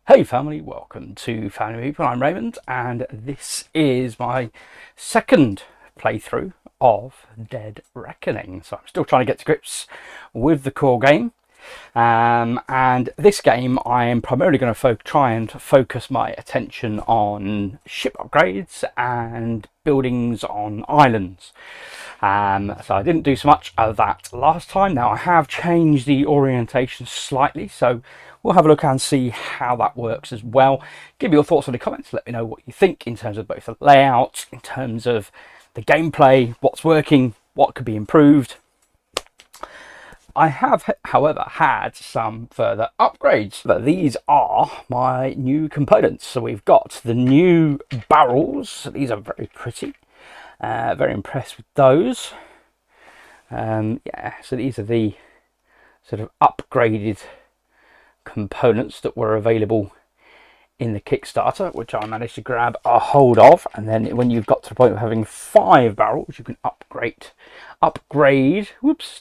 Hey family, welcome to Family People. I'm Raymond, and this is my second playthrough of Dead Reckoning. So I'm still trying to get to grips with the core game. And this game, I am primarily going to try and focus my attention on ship upgrades and buildings on islands. So I didn't do so much of that last time. Now I have changed the orientation slightly, so we'll have a look and see how that works as well. Give me your thoughts in the comments. Let me know what you think in terms of both the layout, in terms of the gameplay, what's working, what could be improved. I have, however, had some further upgrades. But these are my new components. So we've got the new barrels. These are very pretty. Very impressed with those. Yeah, so these are the sort of upgraded components that were available in the Kickstarter, which I managed to grab a hold of. And then when you've got to the point of having 5 barrels, you can upgrade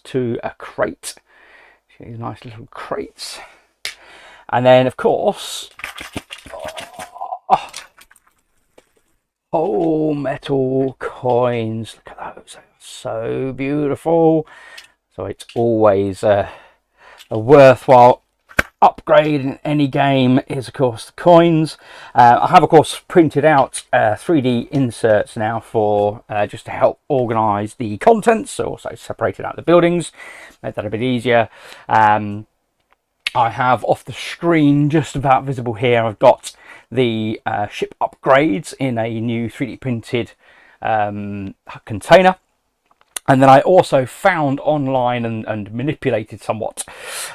to a crate. These nice little crates. And then of course, oh, metal coins. Look at those. They're so beautiful. So it's always a worthwhile upgrade in any game is of course the coins. I have of course printed out 3D inserts now for just to help organize the contents, so also separated out the buildings, made that a bit easier. I have off the screen, just about visible here, I've got the ship upgrades in a new 3D printed container. And then I also found online and manipulated somewhat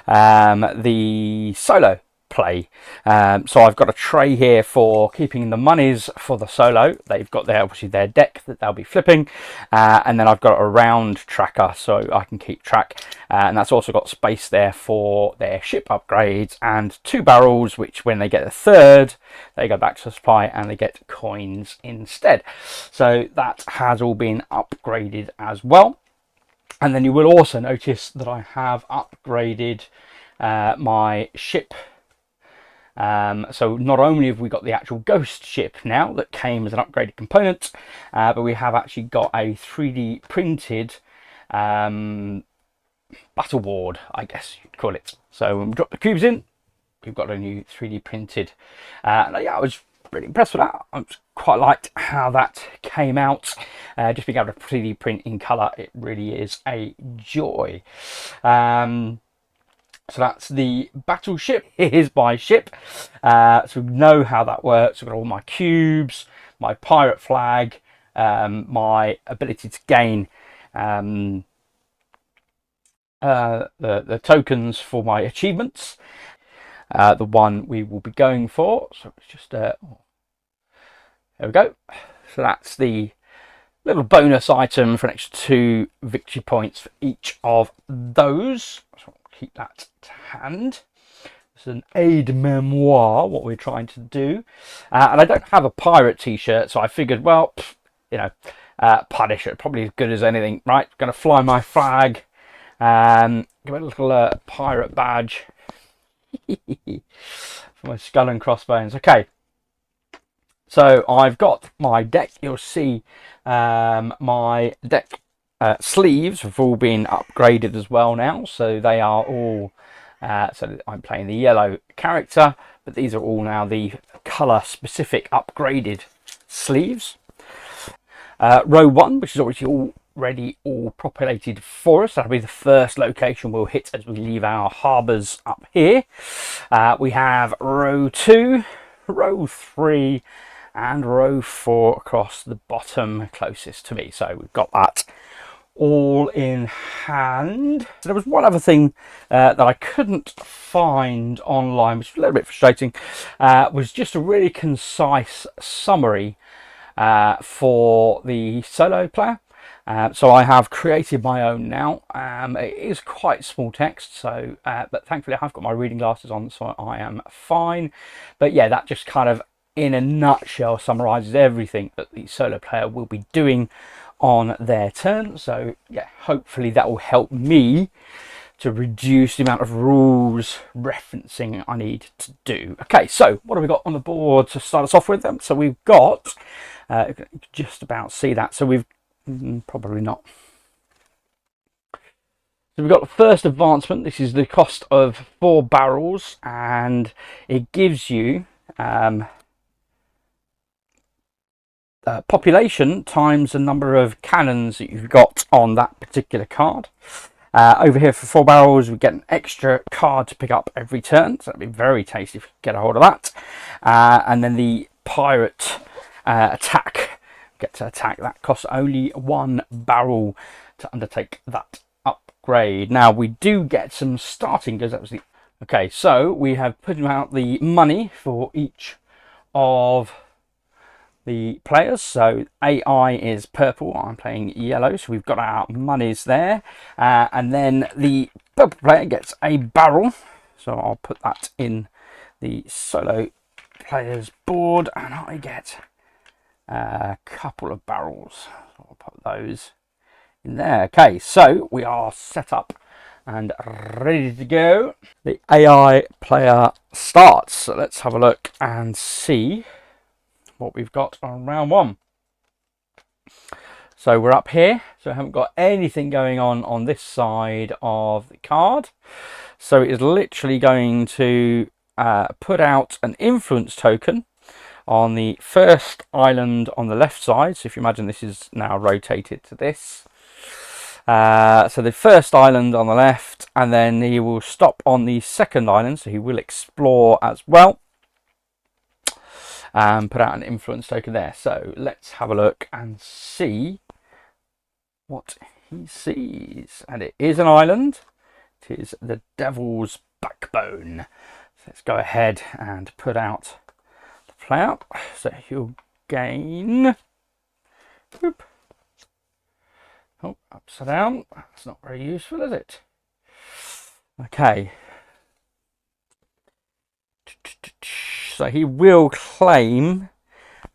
the solo play. So I've got a tray here for keeping the monies for the solo. They've got obviously their deck that they'll be flipping. And then I've got a round tracker so I can keep track. And that's also got space there for their ship upgrades and 2 barrels, which when they get a third, they go back to the supply and they get coins instead. So that has all been upgraded as well. And then you will also notice that I have upgraded my ship. So not only have we got the actual ghost ship now that came as an upgraded component, but we have actually got a 3D printed battle board, I guess you'd call it. So when we drop the cubes in, we've got a new 3D printed. Yeah, I was really impressed with that. I quite liked how that came out. Just being able to 3D print in colour, it really is a joy. So that's the battleship. Here's my ship. So we know how that works. I've got all my cubes, my pirate flag, my ability to gain the tokens for my achievements. The one we will be going for. So it's just there we go. So that's the little bonus item for an extra 2 victory points for each of those. So keep that to hand. It's an aide-memoire, what we're trying to do. And I don't have a pirate t-shirt, so I figured, well, you know, Punisher, probably as good as anything, right? Going to fly my flag, give it a little pirate badge for my skull and crossbones. Okay, so I've got my deck. You'll see my deck sleeves have all been upgraded as well now, so they are all so I'm playing the yellow character, but these are all now the color specific upgraded sleeves. Row 1, which is already all populated for us. That'll be the first location we'll hit as we leave our harbours up here. We have row 2, row 3 and row 4 across the bottom closest to me. So we've got that all in hand. So there was one other thing that I couldn't find online, which was a little bit frustrating, was just a really concise summary for the solo player. So I have created my own now. It is quite small text, so but thankfully I've got my reading glasses on, so I am fine. But yeah, that just kind of in a nutshell summarizes everything that the solo player will be doing on their turn. So yeah, hopefully that will help me to reduce the amount of rules referencing I need to do. Okay, so what have we got on the board to start us off with then? So we've got, you can just about see that, so we've, probably not. So we've got the first advancement. This is the cost of 4 barrels, and it gives you population times the number of cannons that you've got on that particular card. Over here for 4 barrels, we get an extra card to pick up every turn, so that'd be very tasty if you get a hold of that. And then the pirate attack, get to attack, that costs only 1 barrel to undertake that upgrade. Now we do get some starting goods. That was the okay. So we have put out the money for each of the players. So AI is purple, I'm playing yellow, so we've got our monies there, and then the purple player gets a barrel, so I'll put that in the solo players board, and I get a couple of barrels, so I'll put those in there. Okay, so we are set up and ready to go. The AI player starts, so let's have a look and see what we've got on round 1. So we're up here, so I haven't got anything going on this side of the card, so it is literally going to put out an influence token on the first island on the left side. So if you imagine, this is now rotated to this, so the first island on the left, and then he will stop on the second island, so he will explore as well, and put out an influence token there. So let's have a look and see what he sees. And it is an island. It is the Devil's Backbone. So let's go ahead and put out the player. So he'll gain, whoop. Oh, upside down. That's not very useful, is it? Okay. So he will claim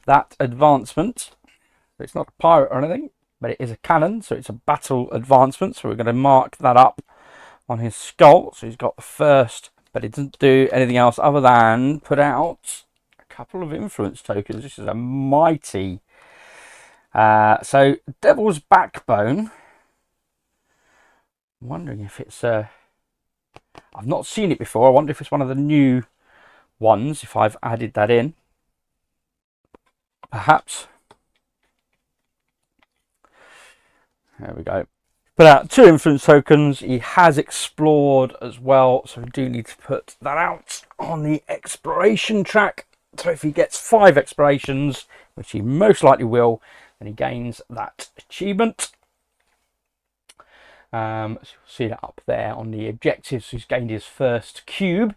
that advancement. So it's not a pirate or anything, but it is a cannon, so it's a battle advancement. So we're going to mark that up on his skull. So he's got the first, but it doesn't do anything else other than put out a couple of influence tokens. This is a mighty. So Devil's Backbone. I'm wondering if it's I've not seen it before. I wonder if it's one of the new ones, if I've added that in, perhaps. There we go. Put out 2 influence tokens. He has explored as well, so we do need to put that out on the exploration track. So if he gets 5 explorations, which he most likely will, then he gains that achievement. So you'll see that up there on the objectives. He's gained his first cube.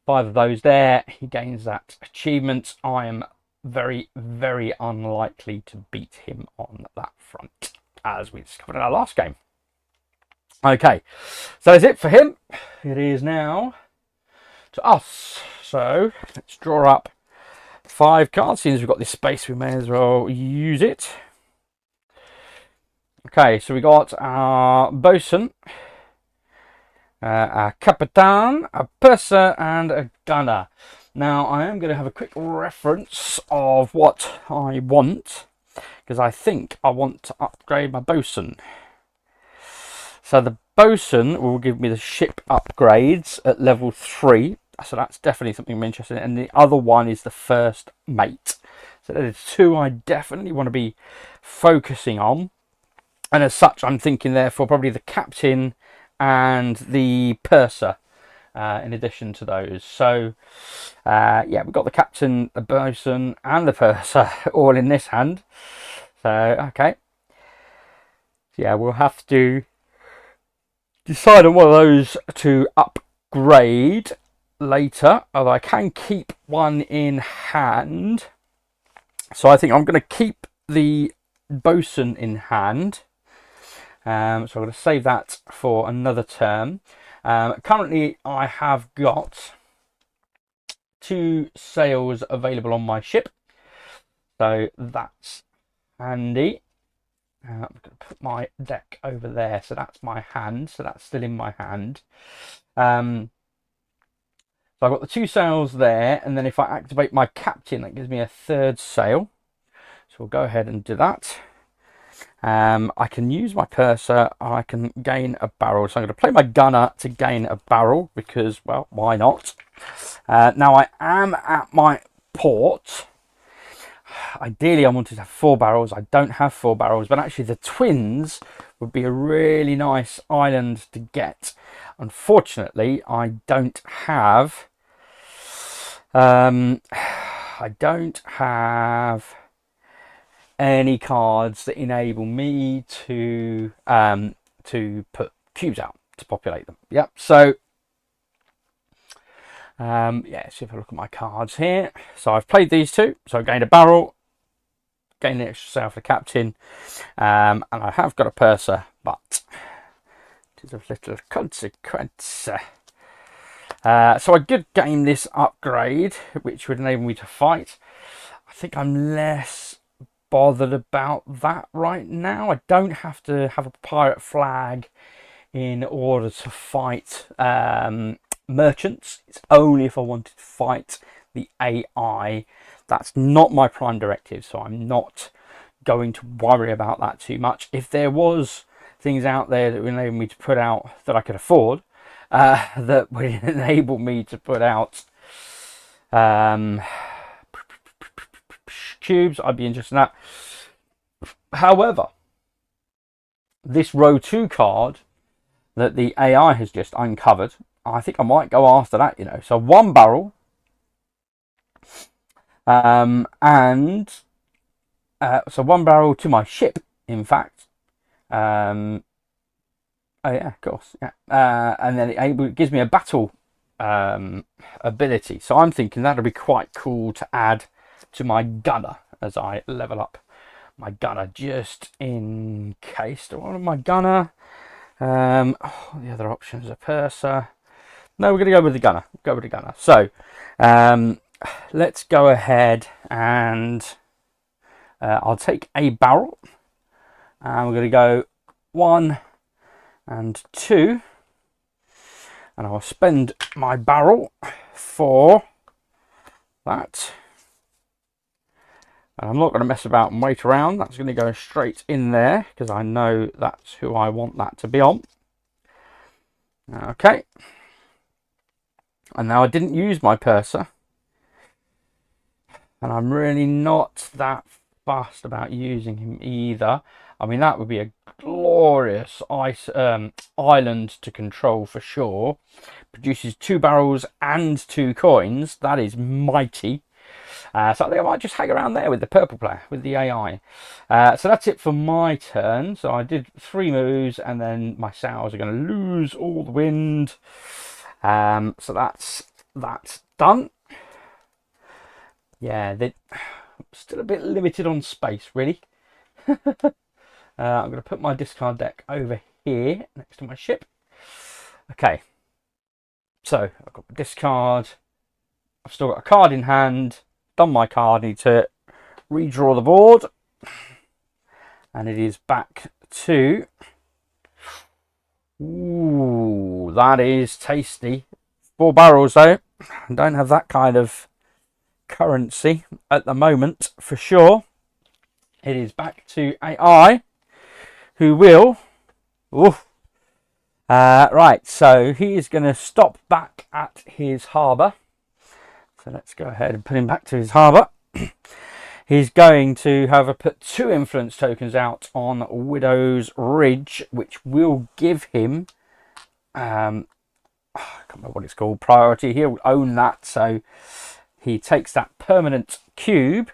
5 of those there, he gains that achievement. I am very, very unlikely to beat him on that front, as we discovered in our last game. Okay, so that's it for him. It is now to us. So let's draw up 5 cards. Since we've got this space, we may as well use it. Okay, so we got our bosun, a capitan, a purser, and a gunner. Now I am going to have a quick reference of what I want, because I think I want to upgrade my bosun. So the bosun will give me the ship upgrades at level 3, so that's definitely something I'm interested in, and the other one is the first mate. So there's 2 I definitely want to be focusing on, and as such I'm thinking therefore probably the captain and the purser in addition to those. So yeah, we've got the captain, the bosun, and the purser all in this hand. So okay, yeah, we'll have to decide on one of those to upgrade later, although I can keep one in hand. So I think I'm going to keep the bosun in hand. So I'm going to save that for another turn. Currently I have got 2 sails available on my ship, so that's handy. I'm going to put my deck over there, so that's my hand, so that's still in my hand. So I've got the 2 sails there, and then if I activate my captain, that gives me a 3rd sail. So we'll go ahead and do that. I can use my purser, and I can gain a barrel. So I'm going to play my gunner to gain a barrel, because, well, why not? Now I am at my port. Ideally I wanted to have 4 barrels. I don't have 4 barrels, but actually the twins would be a really nice island to get. Unfortunately, I don't have any cards that enable me to put cubes out to populate them. Yep. So yeah, see if I look at my cards here. So I've played these 2. So I gained a barrel, gained an extra sail for the captain, and I have got a purser, but it is of little consequence. So I did gain this upgrade, which would enable me to fight. I think I'm less bothered about that right now. I don't have to have a pirate flag in order to fight merchants. It's only if I wanted to fight the AI. That's not my prime directive, so I'm not going to worry about that too much. If there was things out there that would enable me to put out that I could afford, that would enable me to put out cubes, I'd be interested in that. However, this row 2 card that the AI has just uncovered, I think I might go after that, you know. So 1 barrel, so 1 barrel to my ship, in fact. Oh yeah, of course, yeah. And then it gives me a battle ability. So I'm thinking that'll be quite cool to add to my gunner as I level up my gunner, just in case. Do I want my gunner? The other option is a purser. No, we're going to go with the gunner. Go with the gunner. So let's go ahead and I'll take a barrel, and we're going to go 1 and 2, and I'll spend my barrel for that. And I'm not going to mess about and wait around. That's going to go straight in there, because I know that's who I want that to be on. Okay. And now I didn't use my purser, and I'm really not that fussed about using him either. I mean, that would be a glorious island to control for sure. Produces 2 barrels and 2 coins. That is mighty. So I think I might just hang around there with the purple player, with the AI. So that's it for my turn. So I did 3 moves, and then my sails are going to lose all the wind. So that's done. Yeah, they're still a bit limited on space, really. I'm going to put my discard deck over here next to my ship. Okay. So I've got my discard. I've still got a card in hand. Done my card. I need to redraw the board. And it is back to... Ooh, that is tasty. 4 barrels though. I don't have that kind of currency at the moment for sure. It is back to AI, who will... right, so he is going to stop back at his harbour. So let's go ahead and put him back to his harbour. He's going to, however, put 2 influence tokens out on Widow's Ridge, which will give him, I can't remember what it's called, priority. He'll own that, so he takes that permanent cube,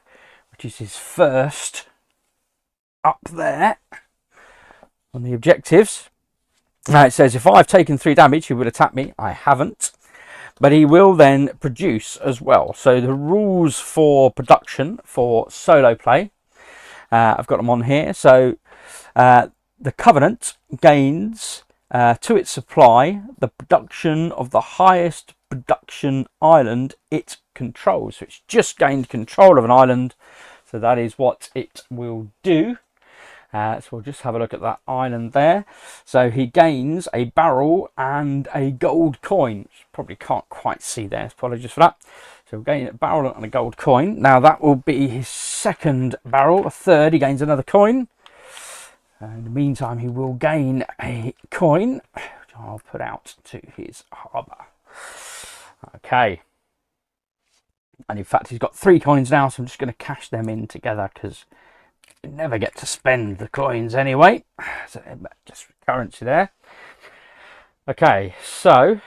which is his first up there on the objectives. Now it says, if I've taken 3 damage, he will attack me. I haven't. But he will then produce as well. So the rules for production for solo play, I've got them on here. So the Covenant gains to its supply the production of the highest production island it controls. So it's just gained control of an island. So that is what it will do. So we'll just have a look at that island there. So he gains a barrel and a gold coin. Probably can't quite see there, apologies for that. So we'll gain a barrel and a gold coin. Now that will be his second barrel. A third, he gains another coin. In the meantime, he will gain a coin, which I'll put out to his harbour. Okay. And in fact, he's got 3 coins now, so I'm just going to cash them in together because you never get to spend the coins anyway. So just currency there. Okay, so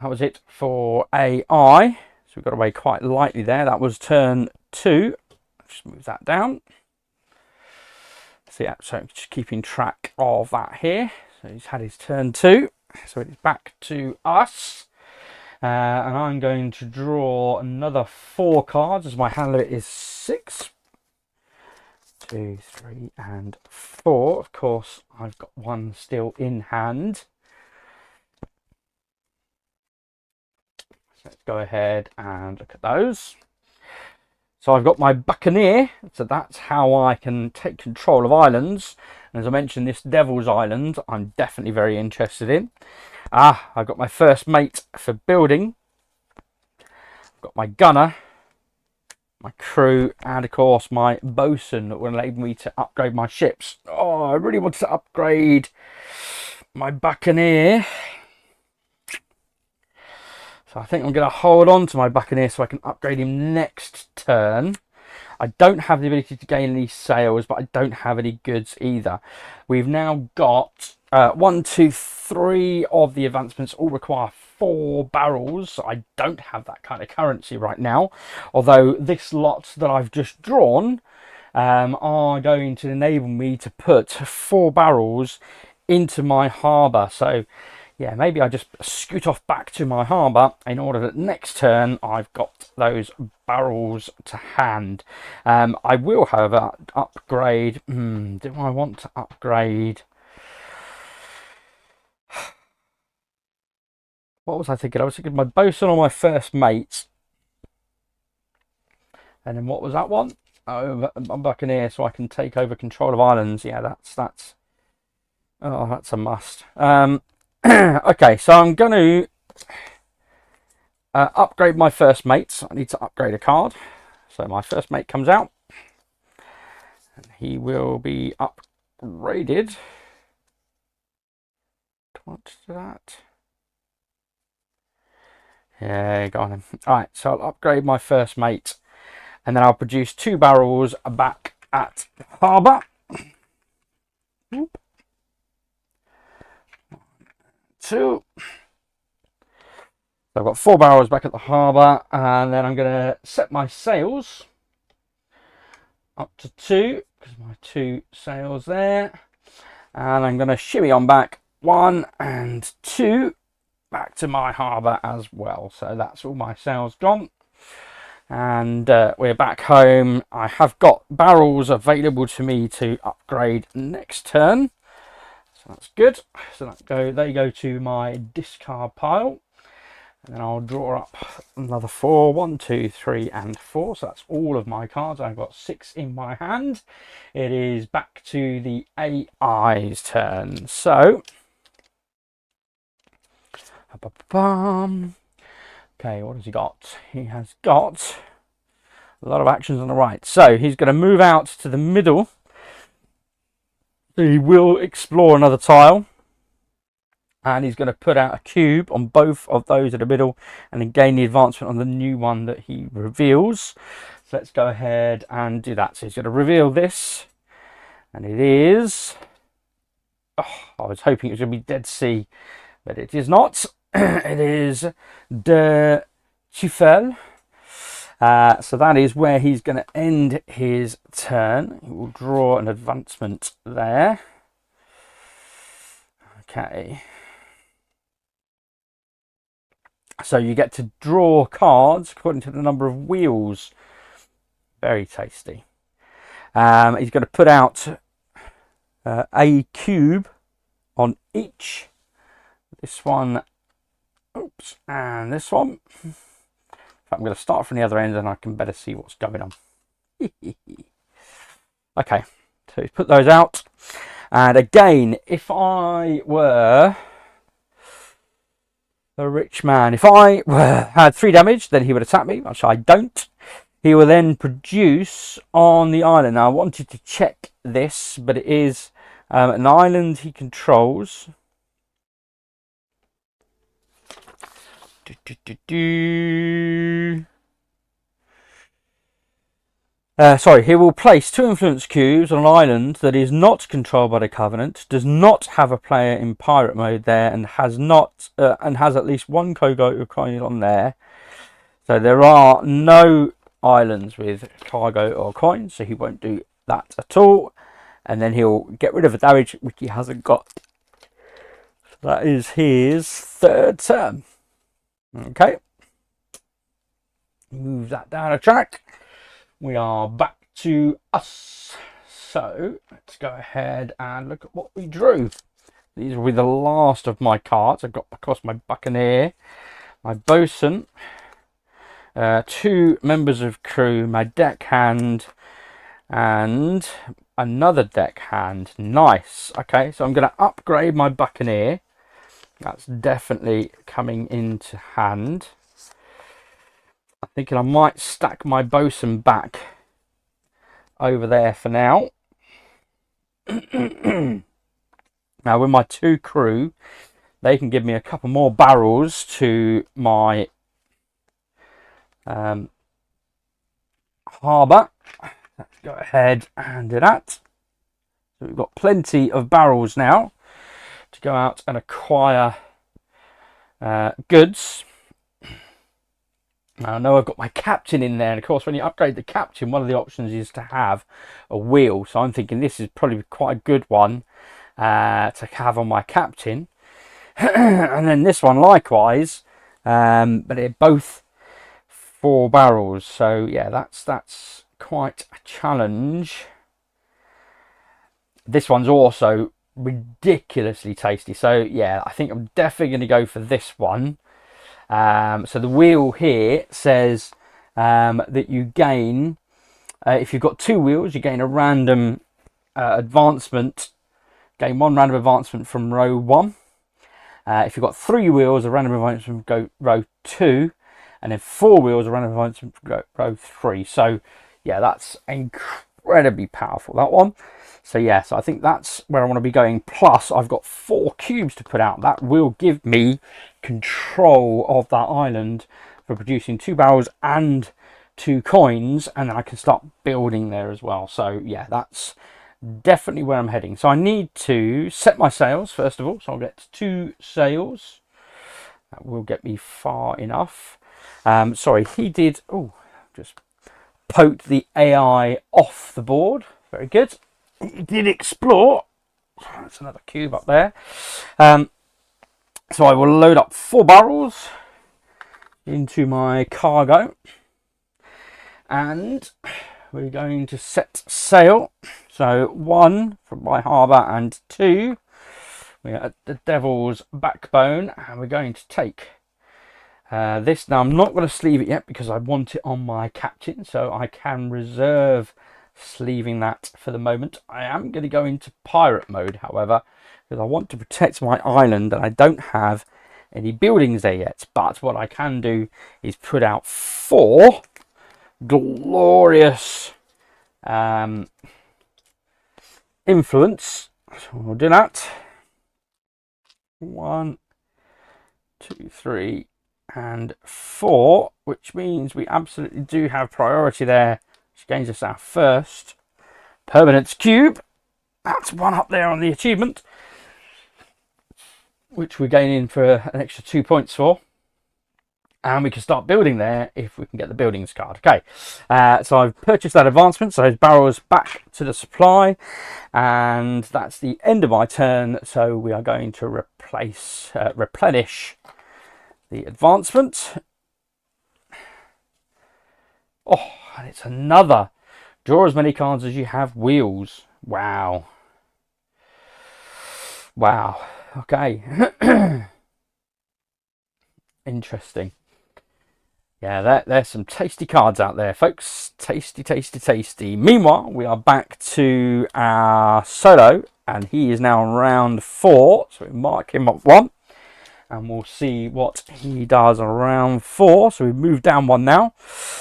that was it for AI. So we got away quite lightly there. That was turn 2. Just move that down. So yeah, so just keeping track of that here. So he's had his turn 2. So it's back to us. And I'm going to draw another 4 cards as my hand limit is 6. 2, 3, and 4. Of course, I've got one still in hand. So let's go ahead and look at those. So I've got my Buccaneer, so that's how I can take control of islands. And as I mentioned, this Devil's Island, I'm definitely very interested in. I've got my first mate for building. I've got my gunner, my crew, and of course my bosun that will enable me to upgrade my ships. Oh, I really want to upgrade my Buccaneer. So I think I'm going to hold on to my Buccaneer so I can upgrade him next turn. I don't have the ability to gain any sails, but I don't have any goods either. We've now got 1, 2, 3 of the advancements all require 4 barrels. I don't have that kind of currency right now, although this lot that I've just drawn are going to enable me to put 4 barrels into my harbour. So yeah, maybe I just scoot off back to my harbour in order that next turn I've got those barrels to hand. I will, however, upgrade. Do I want to upgrade? What was I thinking? I was thinking my bosun or my first mate. And then what was that one? Oh, I'm Buccaneer, so I can take over control of islands. Yeah, that's. Oh, that's a must. Okay, so I'm going to upgrade my first mate. I need to upgrade a card. So my first mate comes out. And he will be upgraded. What's that? Yeah, got him. Alright, so I'll upgrade my first mate. And then I'll produce 2 barrels back at harbour. 2. So I've got 4 barrels back at the harbour, and then I'm going to set my sails up to 2 because my 2 sails there, and I'm going to shimmy on back 1 and 2 back to my harbour as well. So that's all my sails gone, and we're back home. I have got barrels available to me to upgrade next turn. So that's good. So they go to my discard pile. And then I'll draw up another 4. 1, 2, 3, and 4. So that's all of my cards. I've got 6 in my hand. It is back to the AI's turn. So, okay, what has he got? He has got a lot of actions on the right. So he's going to move out to the middle. He will explore another tile, and he's going to put out a cube on both of those in the middle and then gain the advancement on the new one that he reveals. So let's go ahead and do that. So he's going to reveal this, and it is, I was hoping it was going to be Dead Sea, but it is not. It is De Chifel. So that is where he's going to end his turn. He will draw an advancement there. Okay. So you get to draw cards according to the number of wheels. Very tasty. He's going to put out a cube on each. This one, oops, and this one. I'm going to start from the other end and I can better see what's going on. Okay, so he's put those out. And again, if I were a rich man, if I had 3 damage, then he would attack me, which I don't. He will then produce on the island. Now, I wanted to check this, but it is an island he controls. Sorry, he will place 2 influence cubes on an island that is not controlled by the Covenant, does not have a player in pirate mode there, and has at least 1 cargo coin on there. So there are no islands with cargo or coins, so he won't do that at all. And then he'll get rid of the damage which he hasn't got. So that is his 3rd turn. Okay. Move that down a track. We are back to us. So let's go ahead and look at what we drew. These will be the last of my cards. I've got, of course, my buccaneer, my bosun, 2 members of crew, my deckhand, and another deckhand. Nice. Okay, so I'm going to upgrade my buccaneer. That's definitely coming into hand. I'm thinking I might stack my bosun back over there for now. Now with my 2 crew, they can give me a couple more barrels to my harbour. Let's go ahead and do that. So we've got plenty of barrels now to go out and acquire goods. Now I know I've got my captain in there, and of course when you upgrade the captain, one of the options is to have a wheel. So I'm thinking this is probably quite a good one to have on my captain. And then this one likewise, but they're both 4 barrels. So yeah, that's quite a challenge. This one's also ridiculously tasty. So yeah, I think I'm definitely going to go for this one. So the wheel here says that you gain, if you've got 2 wheels, you gain a random advancement, gain 1 random advancement from row 1. If you've got 3 wheels, a random advancement from row 2, and then 4 wheels, a random advancement from row 3. So yeah, that's incredibly powerful, that one. So yeah, so I think that's where I want to be going. Plus, I've got 4 cubes to put out. That will give me control of that island for producing 2 barrels and 2 coins, and then I can start building there as well. So yeah, that's definitely where I'm heading. So I need to set my sails first of all. So I'll get 2 sails. That will get me far enough. Sorry, he did. Oh, just poked the AI off the board. Very good. He did explore. That's another cube up there. So I will load up 4 barrels into my cargo, and we're going to set sail. So 1 from my harbour, and 2 we're at the Devil's Backbone, and we're going to take this. Now I'm not going to sleeve it yet because I want it on my captain, so I can reserve sleeving that for the moment. I am going to go into pirate mode, however, because I want to protect my island, and I don't have any buildings there yet. But what I can do is put out 4 glorious influence. So we'll do that. 1, 2, 3, and 4, which means we absolutely do have priority there, which gains us our first permanence cube. That's 1 up there on the achievement, which we're gaining for an extra 2 points for. And we can start building there if we can get the buildings card. Okay, so I've purchased that advancement, so those barrels back to the supply, and that's the end of my turn. So we are going to replenish the advancement. Oh, and it's another. Draw as many cards as you have wheels. Wow. Wow. Okay. Interesting. Yeah, there's some tasty cards out there, folks. Tasty, tasty, tasty. Meanwhile, we are back to our solo, and he is now on round 4. So we mark him up 1, and we'll see what he does on round 4. So we've moved down 1 now.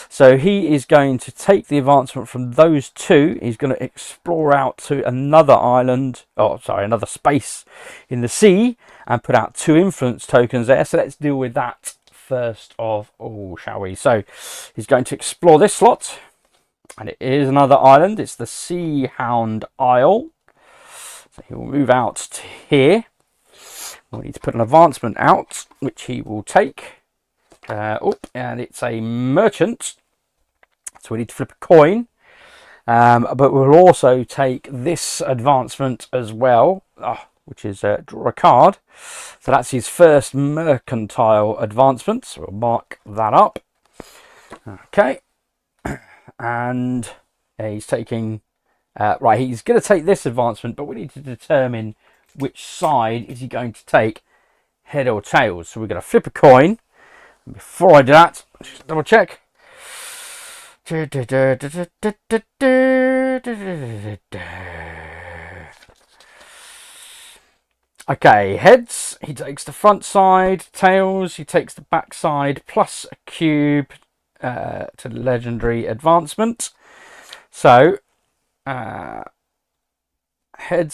So he is going to take the advancement from those 2. He's going to explore out to another island, another space in the sea, and put out 2 influence tokens there. So let's deal with that first of all, shall we? So he's going to explore this slot, and it is another island. It's the Sea Hound Isle. So he will move out to here. We need to put an advancement out, which he will take. And it's a merchant, so we need to flip a coin. But we'll also take this advancement as well, which is draw a card. So that's his first mercantile advancement. So we'll mark that up. Okay. And he's taking... right, he's going to take this advancement, but we need to determine which side is he going to take, head or tails. So we're going to flip a coin. Before I do that, just double check. Okay, heads, he takes the front side. Tails, he takes the back side, plus a cube to the legendary advancement. So, heads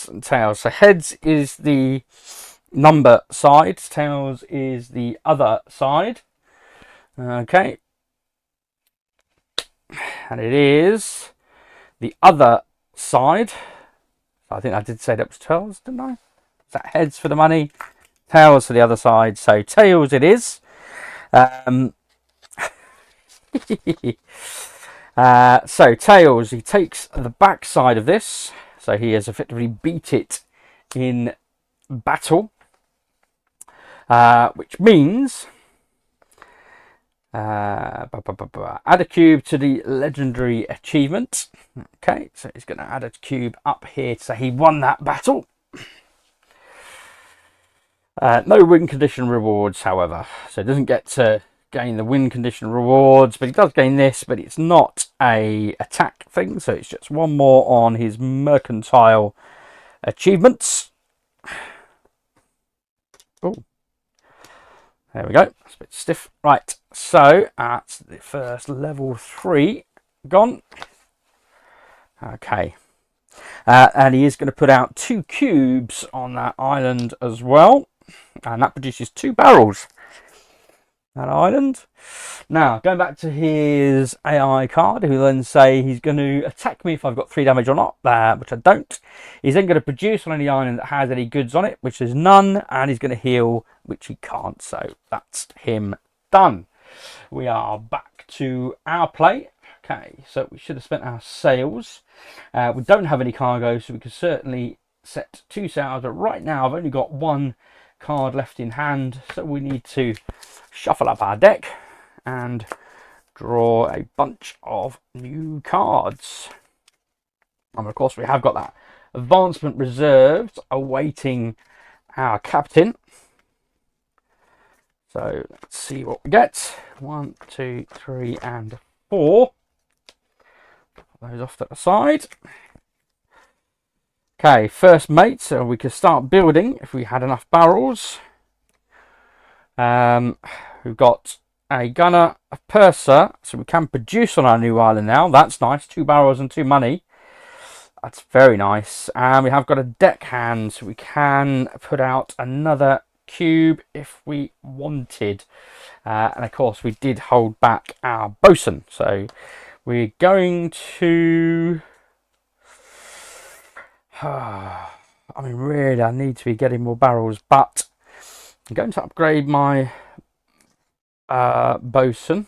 and tails. So heads is the number side, tails is the other side. Okay. And it is the other side. I think I did say that was tails, didn't I? Is that heads for the money? Tails for the other side. So tails it is. So tails, he takes the back side of this. So he has effectively beat it in battle. Which means... add a cube to the legendary achievement. Okay, so he's going to add a cube up here to say he won that battle. No win condition rewards, however, so he doesn't get to gain the win condition rewards, but he does gain this, but it's not a attack thing, so it's just 1 more on his mercantile achievements. Oh, there we go. That's a bit stiff. Right, so that's the first level 3 gone. Okay. And he is going to put out 2 cubes on that island as well. And that produces 2 barrels. That island. Now, going back to his AI card, he will then say he's going to attack me if I've got 3 damage or not, which I don't. He's then going to produce on any island that has any goods on it, which is none, and he's going to heal, which he can't. So that's him done. We are back to our play. Okay, so we should have spent our sails. We don't have any cargo, so we can certainly set 2 sails, but right now I've only got 1 card left in hand, so we need to shuffle up our deck and draw a bunch of new cards. And of course we have got that advancement reserved awaiting our captain. So let's see what we get. 1, 2, 3 and 4. Put those off to the side. Okay, first mate, so we can start building if we had enough barrels. We've got a gunner, a purser, so we can produce on our new island now. That's nice. 2 barrels and 2 money. That's very nice. And we have got a deckhand, so we can put out another cube if we wanted. And of course, we did hold back our bosun. So we're going to... I mean, really, I need to be getting more barrels, but I'm going to upgrade my bosun.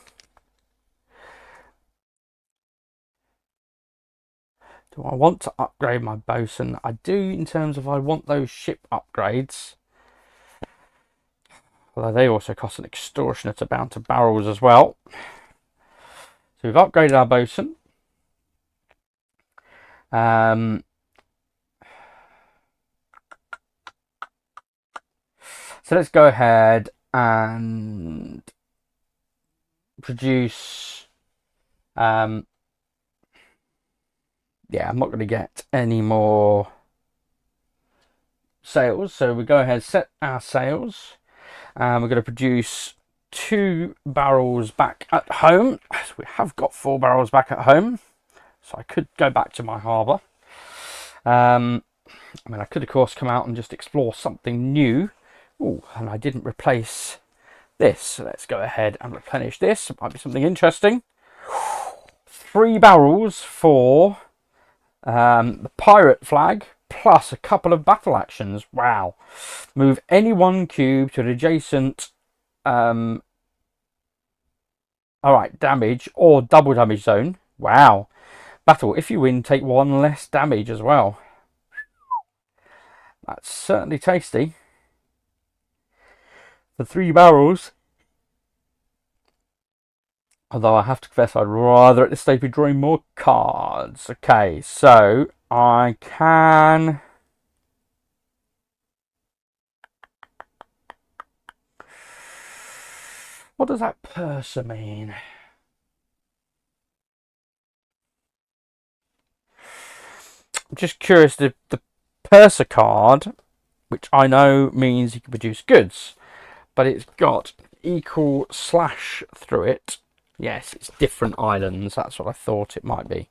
Do I want to upgrade my bosun? I do, in terms of I want those ship upgrades. Although they also cost an extortionate amount of barrels as well. So we've upgraded our bosun. So let's go ahead and produce, yeah, I'm not going to get any more sails. So we go ahead, set our sails, and we're going to produce 2 barrels back at home. So we have got 4 barrels back at home, so I could go back to my harbour. I mean, I could of course come out and just explore something new. Oh, and I didn't replace this, so let's go ahead and replenish this. It might be something interesting. 3 barrels for the pirate flag, plus a couple of battle actions. Wow. Move any 1 cube to an adjacent alright, damage or double damage zone. Wow. Battle, if you win, take 1 less damage as well. That's certainly tasty. For 3 barrels. Although I have to confess, I'd rather at this stage be drawing more cards. Okay, so I can... What does that purser mean? I'm just curious, the purser card, which I know means you can produce goods, but it's got equal slash through it. Yes, it's different islands. That's what I thought it might be.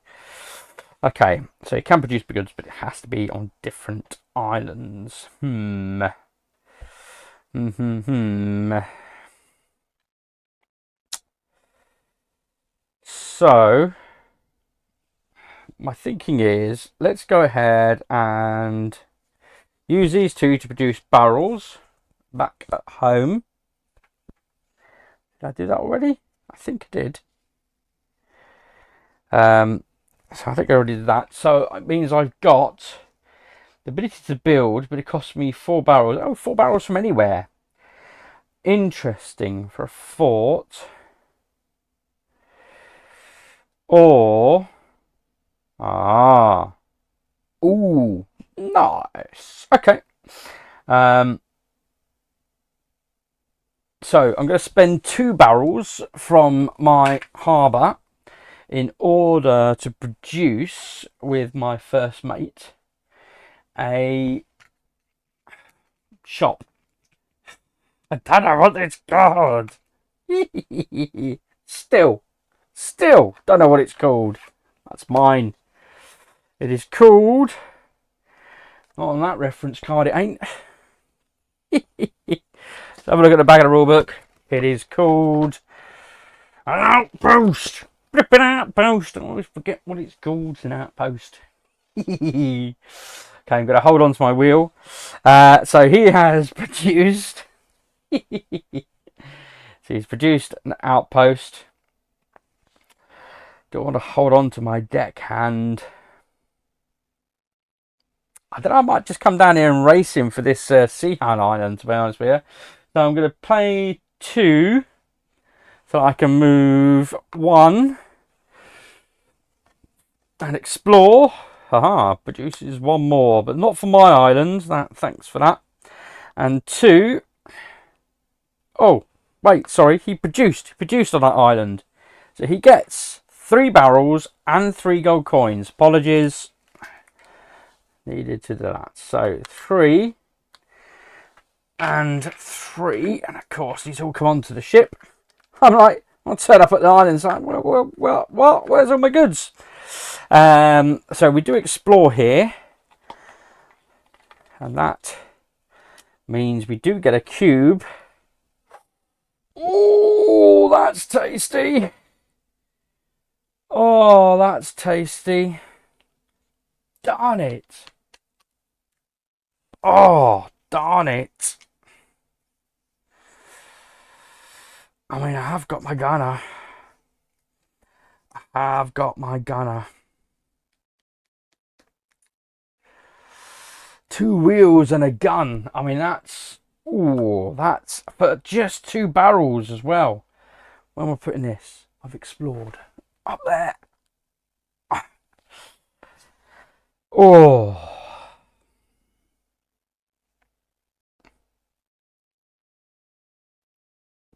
Okay, so you can produce goods, but it has to be on different islands. So, my thinking is, let's go ahead and use these 2 to produce barrels back at home. Did I do that already? I think I did. So I think I already did that. So it means I've got the ability to build, but it costs me 4 barrels. Oh, 4 barrels from anywhere. Interesting for a fort. Or... Ooh, nice. Okay. So I'm going to spend 2 barrels from my harbour in order to produce with my first mate a shop. I don't know what it's called. Still don't know what it's called. That's mine. It is called, not on that reference card, it ain't. Let's have a look at the back of the rule book. It is called an outpost. Flipping outpost. I always forget what it's called. It's an outpost. Okay, I'm going to hold on to my wheel. So he has produced. So he's produced an outpost. Don't want to hold on to my deckhand. I don't know, I might just come down here and race him for this Sea Hound Island, to be honest with you. So I'm going to play 2 so I can move 1 and explore. Haha, produces 1 more, but not for my island. Thanks for that. And 2. Oh, wait, sorry, he produced on that island. So he gets 3 barrels and 3 gold coins. Apologies. Needed to do that. So 3 and 3, and of course these all come onto the ship. I'm like, I'll turn up at the island and say, well, what? Where's all my goods? So we do explore here, and that means we do get a cube. Oh, that's tasty. Oh, that's tasty. Darn it. Oh, darn it. I mean, I have got my gunner. I've got my gunner. 2 wheels and a gun. I mean, that's... Ooh, that's for just 2 barrels as well. When we're putting this, I've explored. Up there. Oh.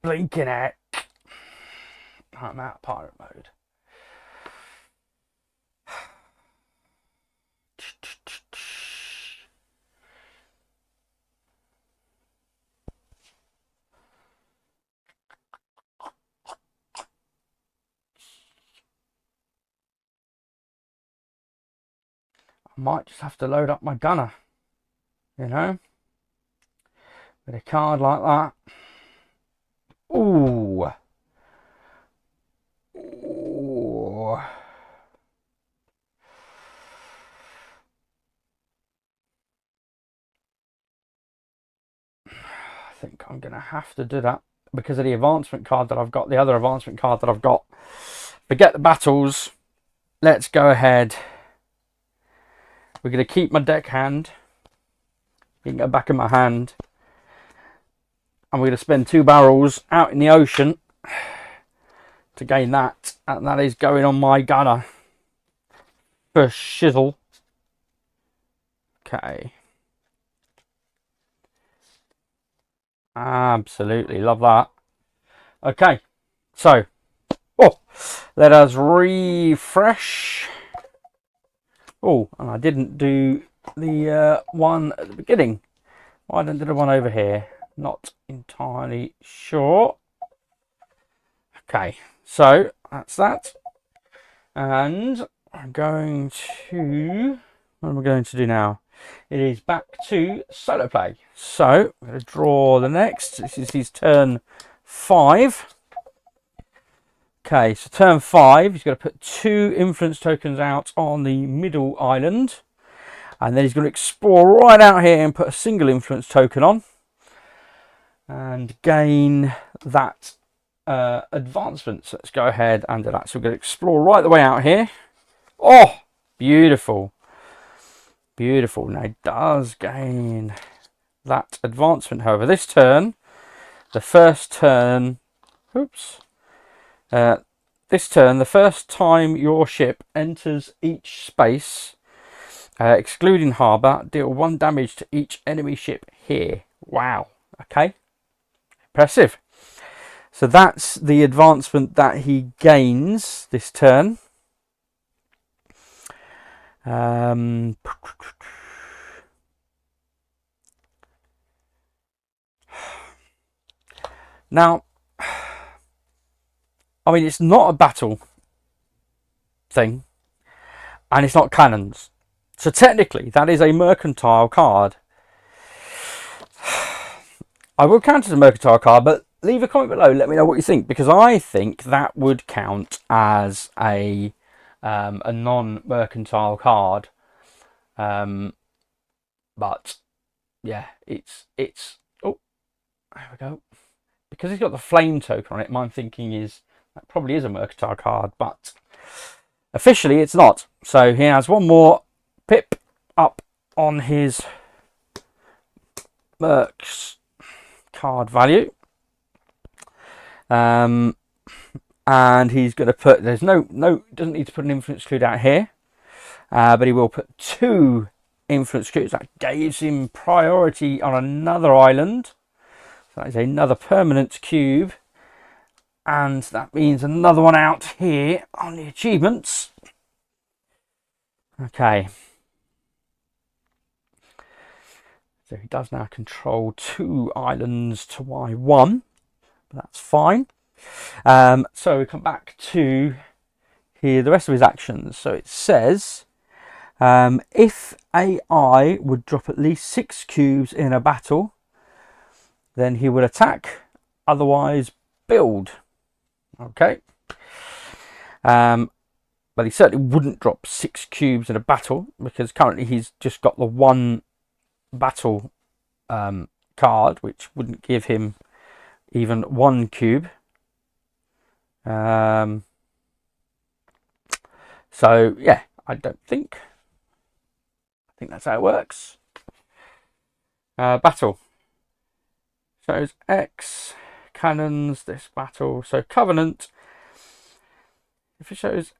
Blinking heck. I'm out of pirate mode. I might just have to load up my gunner, you know, with a card like that. Ooh. Ooh. I think I'm going to have to do that because of the advancement card that I've got, the other advancement card that I've got. Forget the battles. Let's go ahead. We're going to keep my deckhand. You can go back in my hand. And we're going to spend 2 barrels out in the ocean to gain that. And that is going on my gunner for shizzle. Okay. Absolutely love that. Okay. So, let us refresh. Oh, and I didn't do the one at the beginning. Why didn't I do the one over here? Not entirely sure. Okay, so that's that. And I'm going to... What am I going to do now? It is back to solo play. So I'm going to draw the next. This is his turn 5. Okay, so turn 5, he's going to put 2 influence tokens out on the middle island. And then he's going to explore right out here and put a single influence token on. And gain that advancement. So let's go ahead and do that. So we're going to explore right the way out here. Oh, beautiful. Beautiful. Now it does gain that advancement. However, this turn, the first turn... Oops. This turn, the first time your ship enters each space, excluding harbour, deal 1 damage to each enemy ship here. Wow. Okay. Impressive. So that's the advancement that he gains this turn. Now, I mean, it's not a battle thing, and it's not cannons. So technically, that is a mercantile card. I will count as a mercantile card, but leave a comment below. Let me know what you think, because I think that would count as a non-mercantile card. But yeah, it's oh, there we go. Because he's got the flame token on it, my thinking is that probably is a mercantile card, but officially it's not. So he has 1 more pip up on his mercs card value. And he's going to put, there's no, doesn't need to put an influence clue out here, but he will put 2 influence clues. That gives him priority on another island. So that is another permanent cube. And that means another one out here on the achievements. Okay. So he does now control 2 islands to Y1. But that's fine. So we come back to here the rest of his actions. So it says, if AI would drop at least 6 cubes in a battle, then he would attack, otherwise build. Okay. But he certainly wouldn't drop 6 cubes in a battle, because currently he's just got the 1 battle card, which wouldn't give him even 1 cube. So yeah, I think that's how it works. Battle shows X cannons this battle. So Covenant, if it shows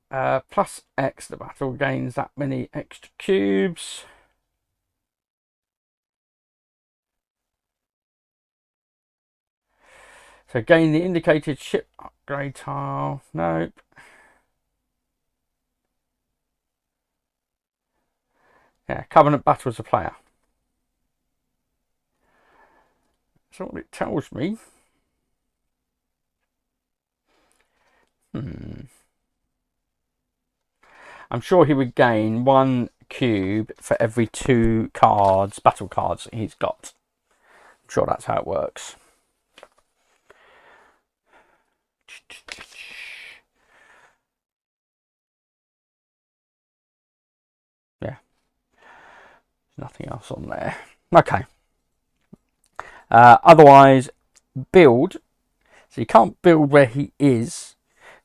plus X, the battle gains that many extra cubes. So gain the indicated ship upgrade tile. Nope. Yeah, Covenant Battle as a player. That's what it tells me. I'm sure he would gain 1 cube for every 2 cards, battle cards he's got. I'm sure that's how it works. Yeah. There's nothing else on there. Okay. Otherwise, build. So you can't build where he is.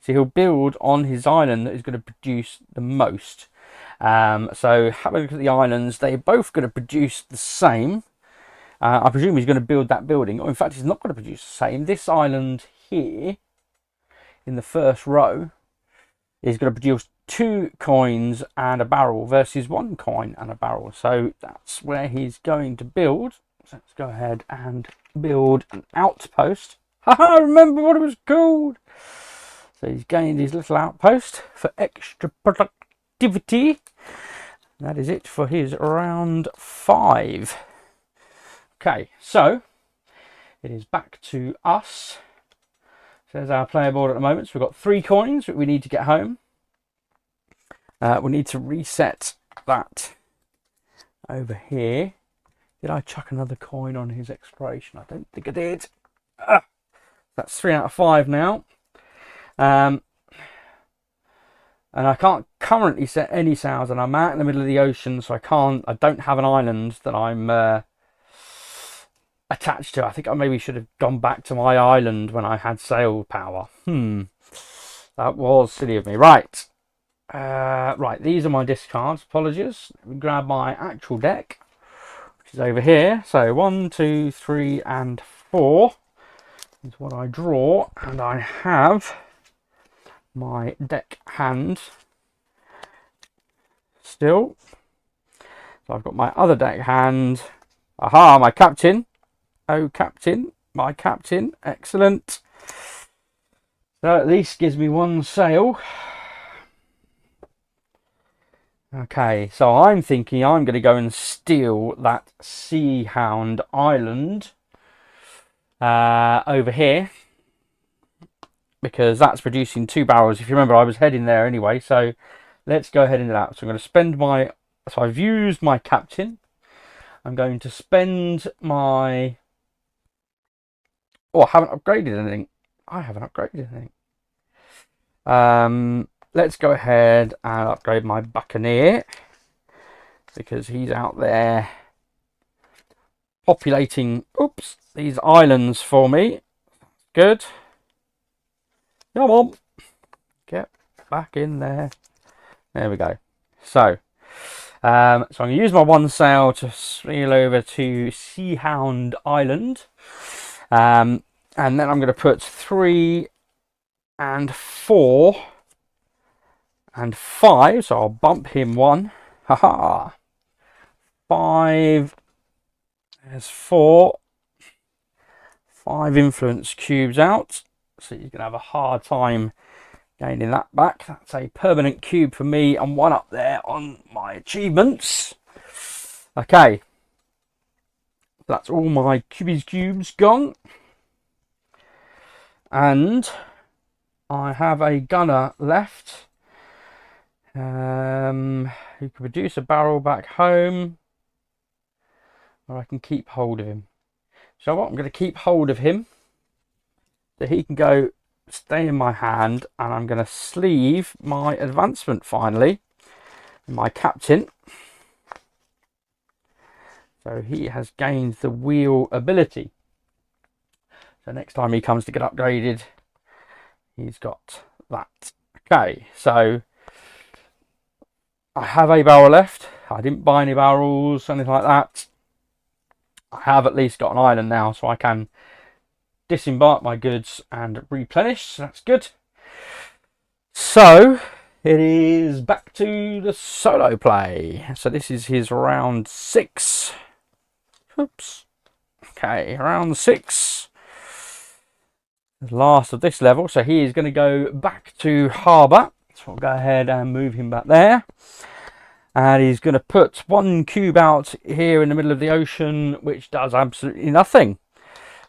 So he'll build on his island that is going to produce the most. So have a look at the islands. They're both going to produce the same. I presume he's going to build that building. Or in fact, he's not going to produce the same. This island here, in the first row, is going to produce 2 coins and a barrel versus 1 coin and a barrel. So that's where he's going to build. So let's go ahead and build an outpost. Haha, remember what it was called. So he's gained his little outpost for extra productivity. That is it for his round 5. Okay, so it is back to us. There's our player board at the moment. So we've got 3 coins that we need to get home. We need to reset that over here. Did I chuck another coin on his exploration? I don't think I did. That's 3 out of 5 now. And I can't currently set any sails, and I'm out in the middle of the ocean, so I don't have an island that I'm attached to. I think I maybe should have gone back to my island when I had sail power. That was silly of me. Right. Right, these are my discards. Apologies. Let me grab my actual deck, which is over here. So 1, 2, 3, and 4 is what I draw, and I have my deck hand still. So I've got my other deck hand. Aha, my captain. Oh, captain, my captain. Excellent. So at least gives me 1 sail. Okay, so I'm thinking I'm going to go and steal that Sea Hound Island over here, because that's producing 2 barrels. If you remember, I was heading there anyway, so let's go ahead into that. So I'm going to spend my... So I've used my captain. I'm going to spend my... Oh, I haven't upgraded anything. I haven't upgraded anything. Let's go ahead and upgrade my Buccaneer, because he's out there populating, these islands for me. Good. Come on. Get back in there. There we go. So I'm going to use my 1 sail to sail over to Sea Hound Island. And then I'm going to put 3 and 4 and 5. So I'll bump him 1. Haha. 5. There's 4. 5 influence cubes out. So you're going to have a hard time gaining that back. That's a permanent cube for me, and 1 up there on my achievements. Okay. That's all my cubes gone. And I have a gunner left who can produce a barrel back home, or I can keep hold of him. So what, I'm going to keep hold of him so he can go stay in my hand, and I'm going to sleeve my advancement finally, my captain. So he has gained the wheel ability. So next time he comes to get upgraded, he's got that. Okay, so I have a barrel left. I didn't buy any barrels, anything like that. I have at least got an island now, so I can disembark my goods and replenish. So that's good. So it is back to the solo play. So this is his round 6. Oops. Okay, round 6. the last of this level. So he is going to go back to harbour. So we'll go ahead and move him back there. And he's going to put one cube out here in the middle of the ocean, which does absolutely nothing.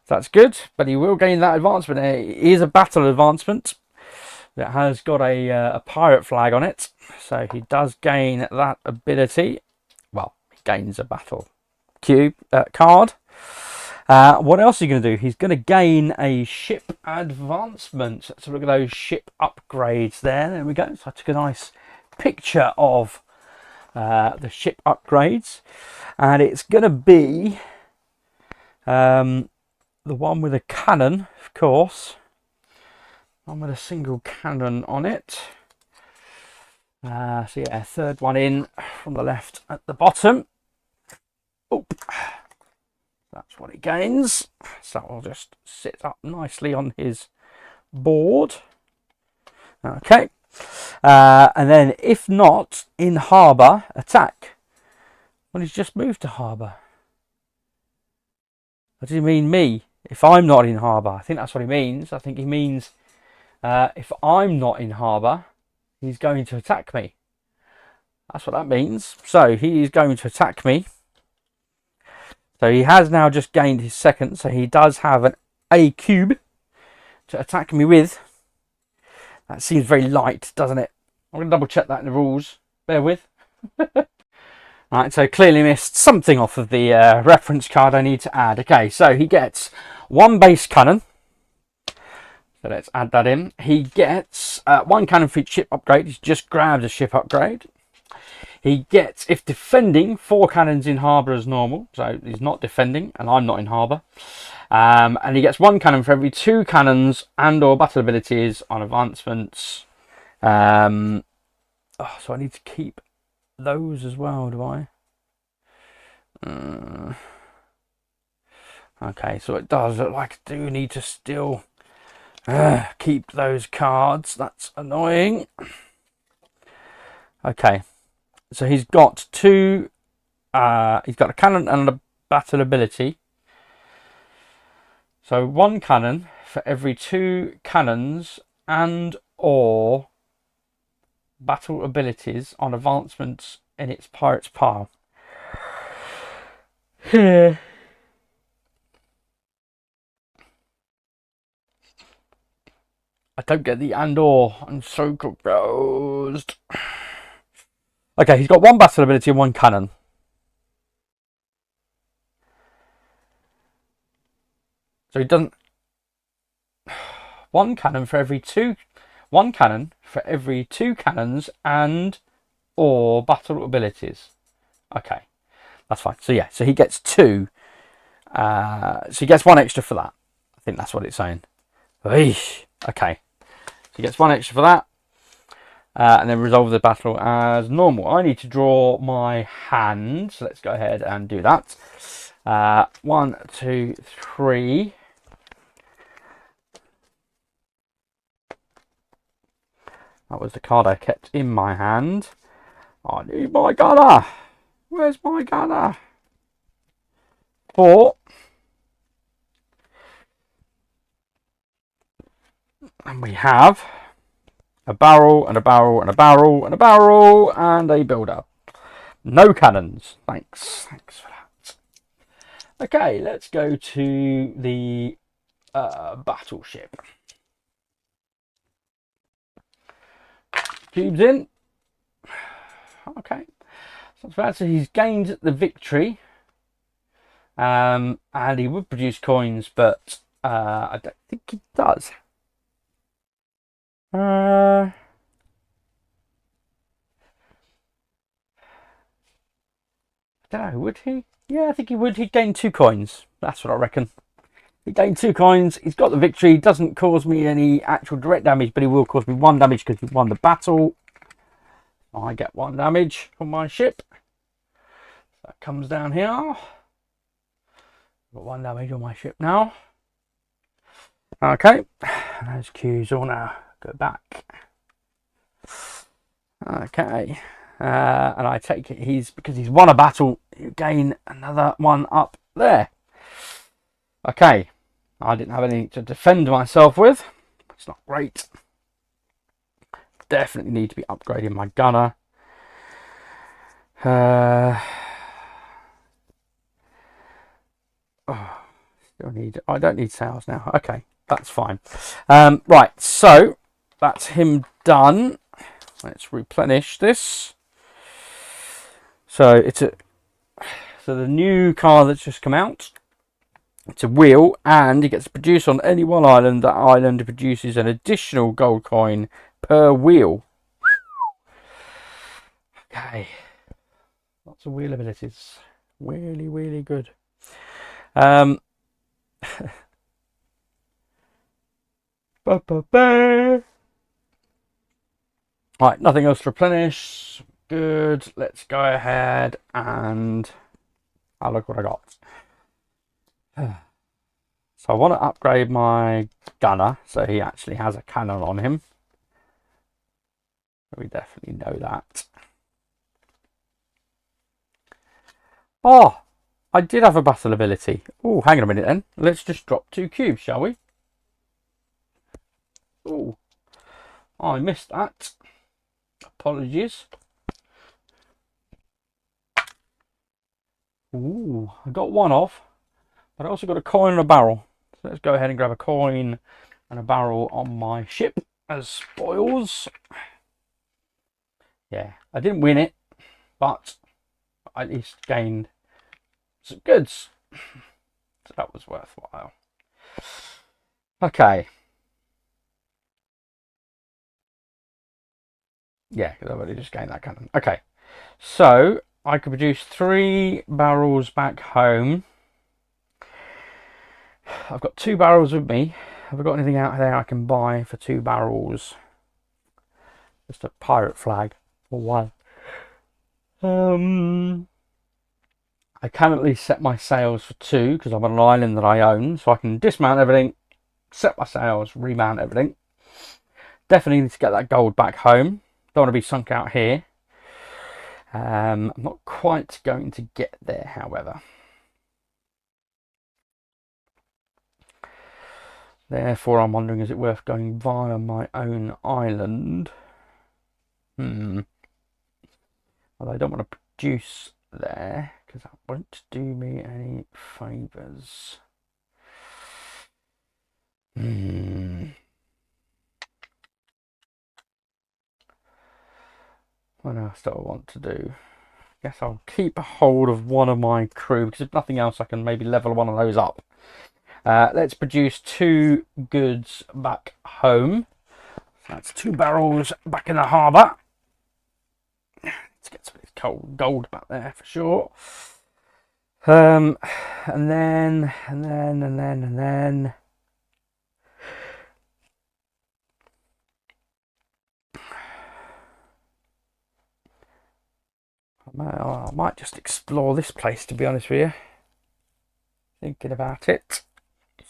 That's good, but he will gain that advancement. It is a battle advancement. It has got a pirate flag on it, so he does gain that ability. Well, he gains a battle cube card. What else is he going to do? He's going to gain a ship advancement. So look at those ship upgrades there. There we go. So I took a nice picture of the ship upgrades, and it's going to be the one with a cannon, of course. One with a single cannon on it. So yeah, third one in from the left at the bottom. Oh, that's what it gains. So I'll just sit up nicely on his board. Okay. And then if not in harbour, attack. Well, he's just moved to harbour. What does he mean me? If I'm not in harbour? I think that's what he means. I think he means if I'm not in harbour, he's going to attack me. That's what that means. So he is going to attack me. So he has now just gained his second. So he does have an A cube to attack me with. That seems very light, doesn't it? I'm going to double check that in the rules. Bear with. Right, so clearly missed something off of the reference card I need to add. Okay, so he gets one base cannon. So let's add that in. He gets one cannon for each ship upgrade. He's just grabbed a ship upgrade. He gets, if defending, 4 cannons in harbour as normal. So he's not defending, and I'm not in harbour. And he gets 1 cannon for every 2 cannons and or battle abilities on advancements. So I need to keep those as well, do I? Okay, so it does look like I do need to still keep those cards. That's annoying. Okay, so he's got 2. He's got a cannon and a battle ability. So 1 cannon for every 2 cannons and or battle abilities on advancements in its pirate's pile. Here. I don't get the and or. I'm so confused. Okay, he's got 1 battle ability and 1 cannon. So he doesn't. 1 cannon for every 2. 1 cannon for every 2 cannons and or battle abilities. Okay, that's fine. So yeah, so he gets 2. So he gets 1 extra for that. I think that's what it's saying. Eesh. Okay, so he gets 1 extra for that. And then resolve the battle as normal. I need to draw my hand. So let's go ahead and do that. 1, 2, 3. That was the card I kept in my hand. I need my gunner. Where's my gunner? 4. And we have a barrel and a barrel and a barrel and a barrel and a builder. No cannons. Thanks. Thanks for that. Okay, let's go to the battleship. Cubes in. Okay. So he's gained the victory. And he would produce coins, but I don't think he does. I don't know, would he? Yeah, I think he would. He'd gain 2 coins. That's what I reckon. He gained 2 coins. He's got the victory. He doesn't cause me any actual direct damage, but he will cause me 1 damage because he won the battle. I get 1 damage on my ship. That comes down here. I've got 1 damage on my ship now. Okay, those cues all now go back. Okay, and I take it because he's won a battle, you gain another 1 up there. Okay, I didn't have anything to defend myself with. It's not great. Definitely need to be upgrading my gunner. Still need. I don't need sails now. Okay, that's fine. Right, so that's him done. Let's replenish this. So the new car that's just come out. It's a wheel, and it gets produced on any one island. That island produces an additional gold coin per wheel. Okay, lots of wheel abilities. Really, really good. Right, nothing else to replenish. Good. Let's go ahead and look what I got. So I want to upgrade my gunner so he actually has a cannon on him. We definitely know that. Oh, I did have a battle ability. Oh, hang on a minute then. Let's just drop 2 cubes, shall we? Oh, I missed that. Apologies. Ooh, I got one off, but I also got a coin and a barrel. So let's go ahead and grab a coin and a barrel on my ship as spoils. Yeah, I didn't win it, but I at least gained some goods. So that was worthwhile. Okay. Yeah, because I've already just gained that cannon. Okay, so I could produce 3 barrels back home. I've got 2 barrels with me. Have I got anything out there I can buy for 2 barrels? Just a pirate flag or one. I can at least set my sails for 2 because I'm on an island that I own, so I can dismount everything, set my sails, remount everything. Definitely need to get that gold back home. Don't want to be sunk out here. I'm not quite going to get there, however. Therefore, I'm wondering, is it worth going via my own island? Well, I don't want to produce there because that won't do me any favours. I what else do I want to do? Guess I'll keep a hold of one of my crew because if nothing else, I can maybe level one of those up. Let's produce 2 goods back home. That's 2 barrels back in the harbour. Let's get some of this cold gold back there for sure. And then. I might just explore this place, to be honest with you. Thinking about it. In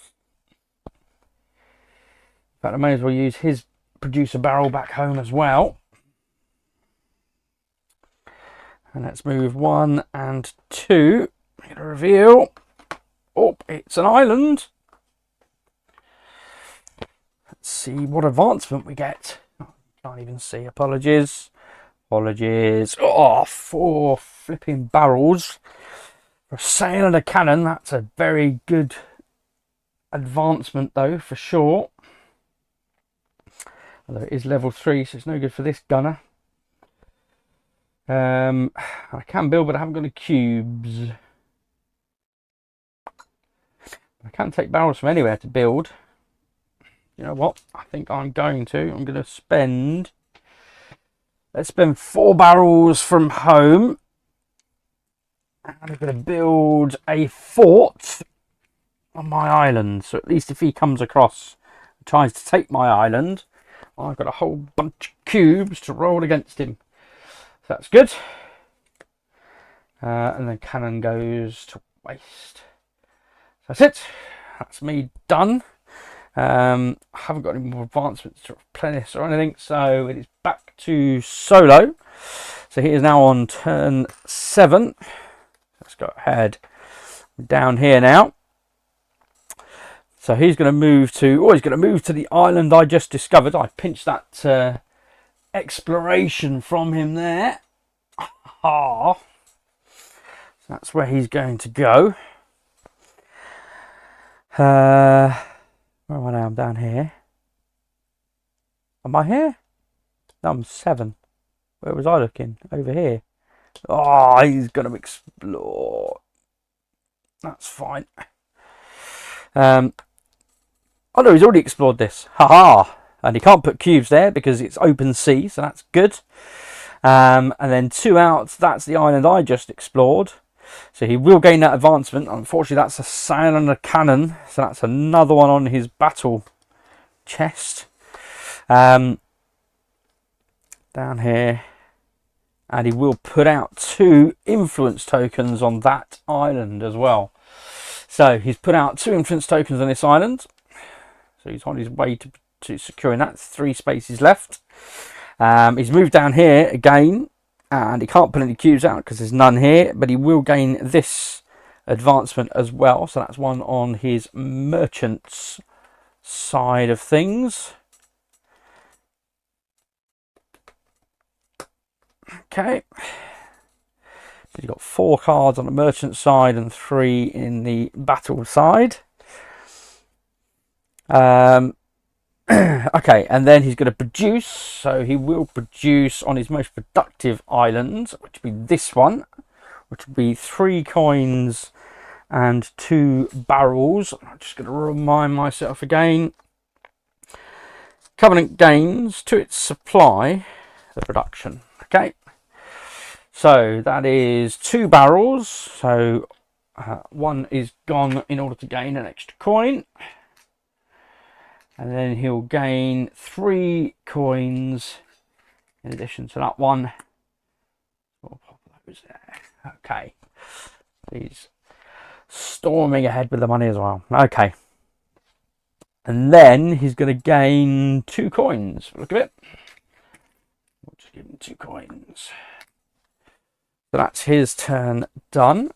fact, I may as well use his producer barrel back home as well. And let's move 1 and 2. Get a reveal. Oh, it's an island. Let's see what advancement we get. Oh, can't even see. Apologies. Apologies. Oh, 4 flipping barrels. For a sail and a cannon, that's a very good advancement though, for sure. Although it is level 3, so it's no good for this gunner. I can build, but I haven't got any cubes. I can take barrels from anywhere to build. You know what? I think I'm going to spend... Let's spend 4 barrels from home. And I'm going to build a fort on my island. So at least if he comes across and tries to take my island, I've got a whole bunch of cubes to roll against him. So that's good. And the cannon goes to waste. That's it. That's me done. I haven't got any more advancements to replenish or anything, so it is back to solo. So he is now on turn 7. Let's go ahead down here now. Let's So he's going to move to, he's going to move to the island I just discovered. I pinched that exploration from him there. Ah, so that's where he's going to go. Where am I now? I'm down here. Am I here? No, I'm 7. Where was I looking? Over here. Oh, he's going to explore. That's fine. Oh no, he's already explored this. Haha! And he can't put cubes there because it's open sea, so that's good. And then 2 out, that's the island I just explored. So he will gain that advancement. Unfortunately, that's a sail and a cannon, so that's another one on his battle chest. Down here. And he will put out 2 influence tokens on that island as well. So he's put out 2 influence tokens on this island. So he's on his way to securing that. 3 spaces left. He's moved down here again. And he can't put any cubes out because there's none here. But he will gain this advancement as well. So that's one on his merchant's side of things. Okay. So you've got 4 cards on the merchant side and 3 in the battle side. Okay, and then he's going to produce. So he will produce on his most productive island, which would be this one, which would be 3 coins and 2 barrels. I'm just going to remind myself again. Covenant gains to its supply the production. Okay. So that is 2 barrels. So 1 is gone in order to gain an extra coin. And then he'll gain 3 coins in addition to that one. We'll pop those there. Okay. He's storming ahead with the money as well. Okay. And then he's going to gain 2 coins. Look at it. We'll just give him 2 coins. So that's his turn done.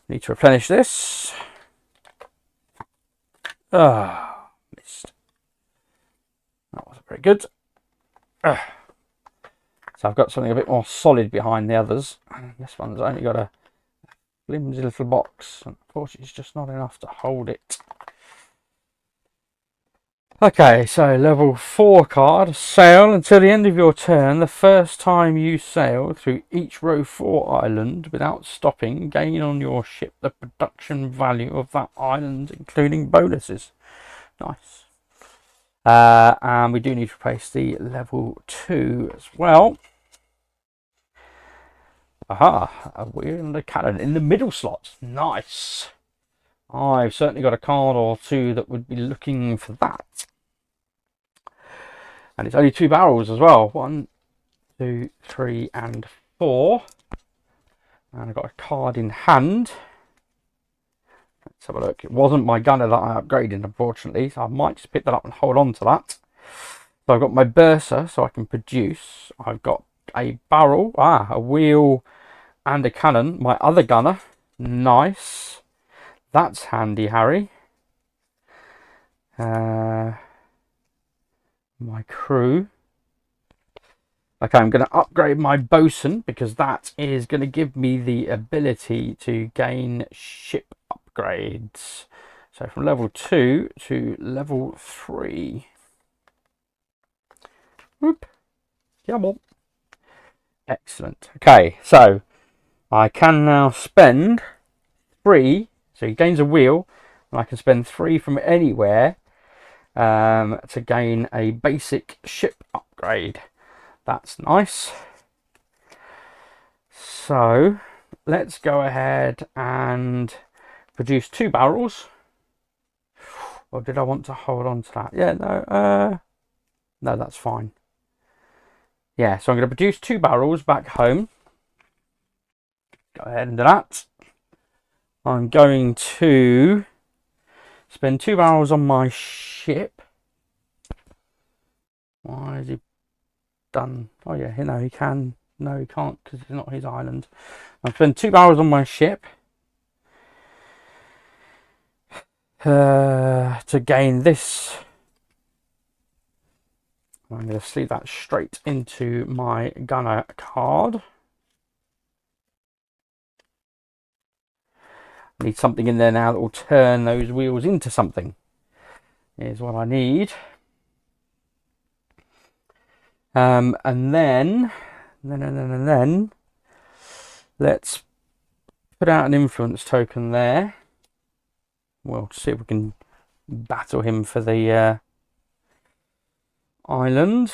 Need to replenish this. Missed. That wasn't very good. So I've got something a bit more solid behind the others. This one's only got a flimsy little box. Unfortunately, it's just not enough to hold it. Okay, so level 4 card, sail until the end of your turn. The first time you sail through each row 4 island without stopping, gain on your ship the production value of that island, including bonuses. Nice. And we do need to replace the level 2 as well. Aha, a wheel and a cannon in the middle slot. Nice. I've certainly got a card or 2 that would be looking for that. And it's only 2 barrels as well. 1, 2, 3, and 4. And I've got a card in hand. Let's have a look. It wasn't my gunner that I upgraded, unfortunately. So I might just pick that up and hold on to that. So I've got my burser, so I can produce. I've got a barrel, a wheel, and a cannon. My other gunner. Nice. That's handy, Harry. My crew. Okay, I'm going to upgrade my bosun because that is going to give me the ability to gain ship upgrades. So from level 2 to level 3. Whoop. Come on. Excellent. Okay, so I can now spend 3. So he gains a wheel, and I can spend 3 from anywhere to gain a basic ship upgrade. That's nice. So let's go ahead and produce 2 barrels. Or did I want to hold on to that? Yeah, no, that's fine. Yeah, so I'm going to produce 2 barrels back home. Go ahead and do that. I'm going to spend 2 barrels on my ship. Why is he done? Oh yeah, no, he can. No, he can't because it's not his island. I'll spend 2 barrels on my ship. to gain this. I'm going to sleeve that straight into my gunner card. I need something in there now that will turn those wheels into something. Is what I need. And then let's put out an influence token there. We'll see if we can battle him for the island.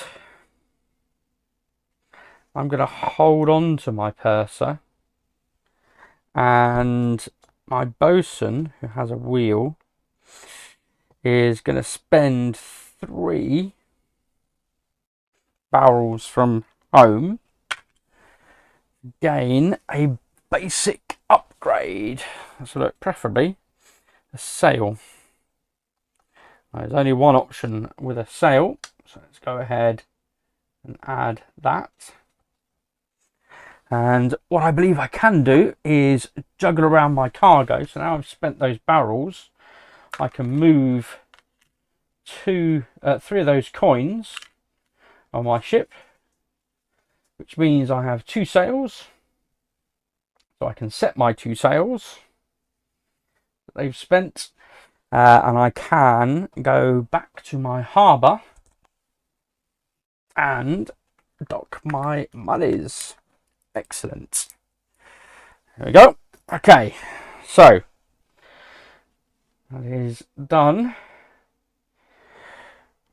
I'm going to hold on to my purser, and my bosun, who has a wheel, is going to spend 3 barrels from home, gain a basic upgrade. So look, preferably a sail. There's only one option with a sail, so let's go ahead and add that. And what I believe I can do is juggle around my cargo. So now I've spent those barrels, I can move 3 of those coins on my ship, which means I have 2 sails. So I can set my 2 sails that they've spent, and I can go back to my harbour and dock my monies. Excellent. There we go. Okay, so that is done.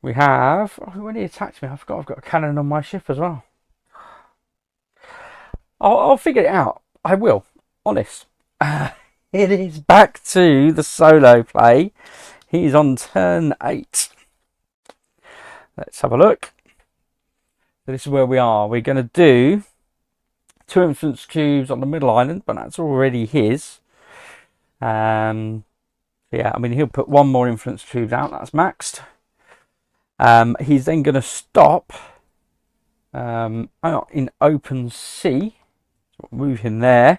We have, oh, when he attacked me, I forgot I've got a cannon on my ship as well. I'll figure it out. I will, honest. It is back to the solo play. He's on turn 8. Let's have a look. So this is where we are. We're going to do 2 influence cubes on the middle island, but that's already his. Yeah, I mean, he'll put 1 more influence cube out. That's maxed. He's then going to stop out in open sea. So we'll move him there,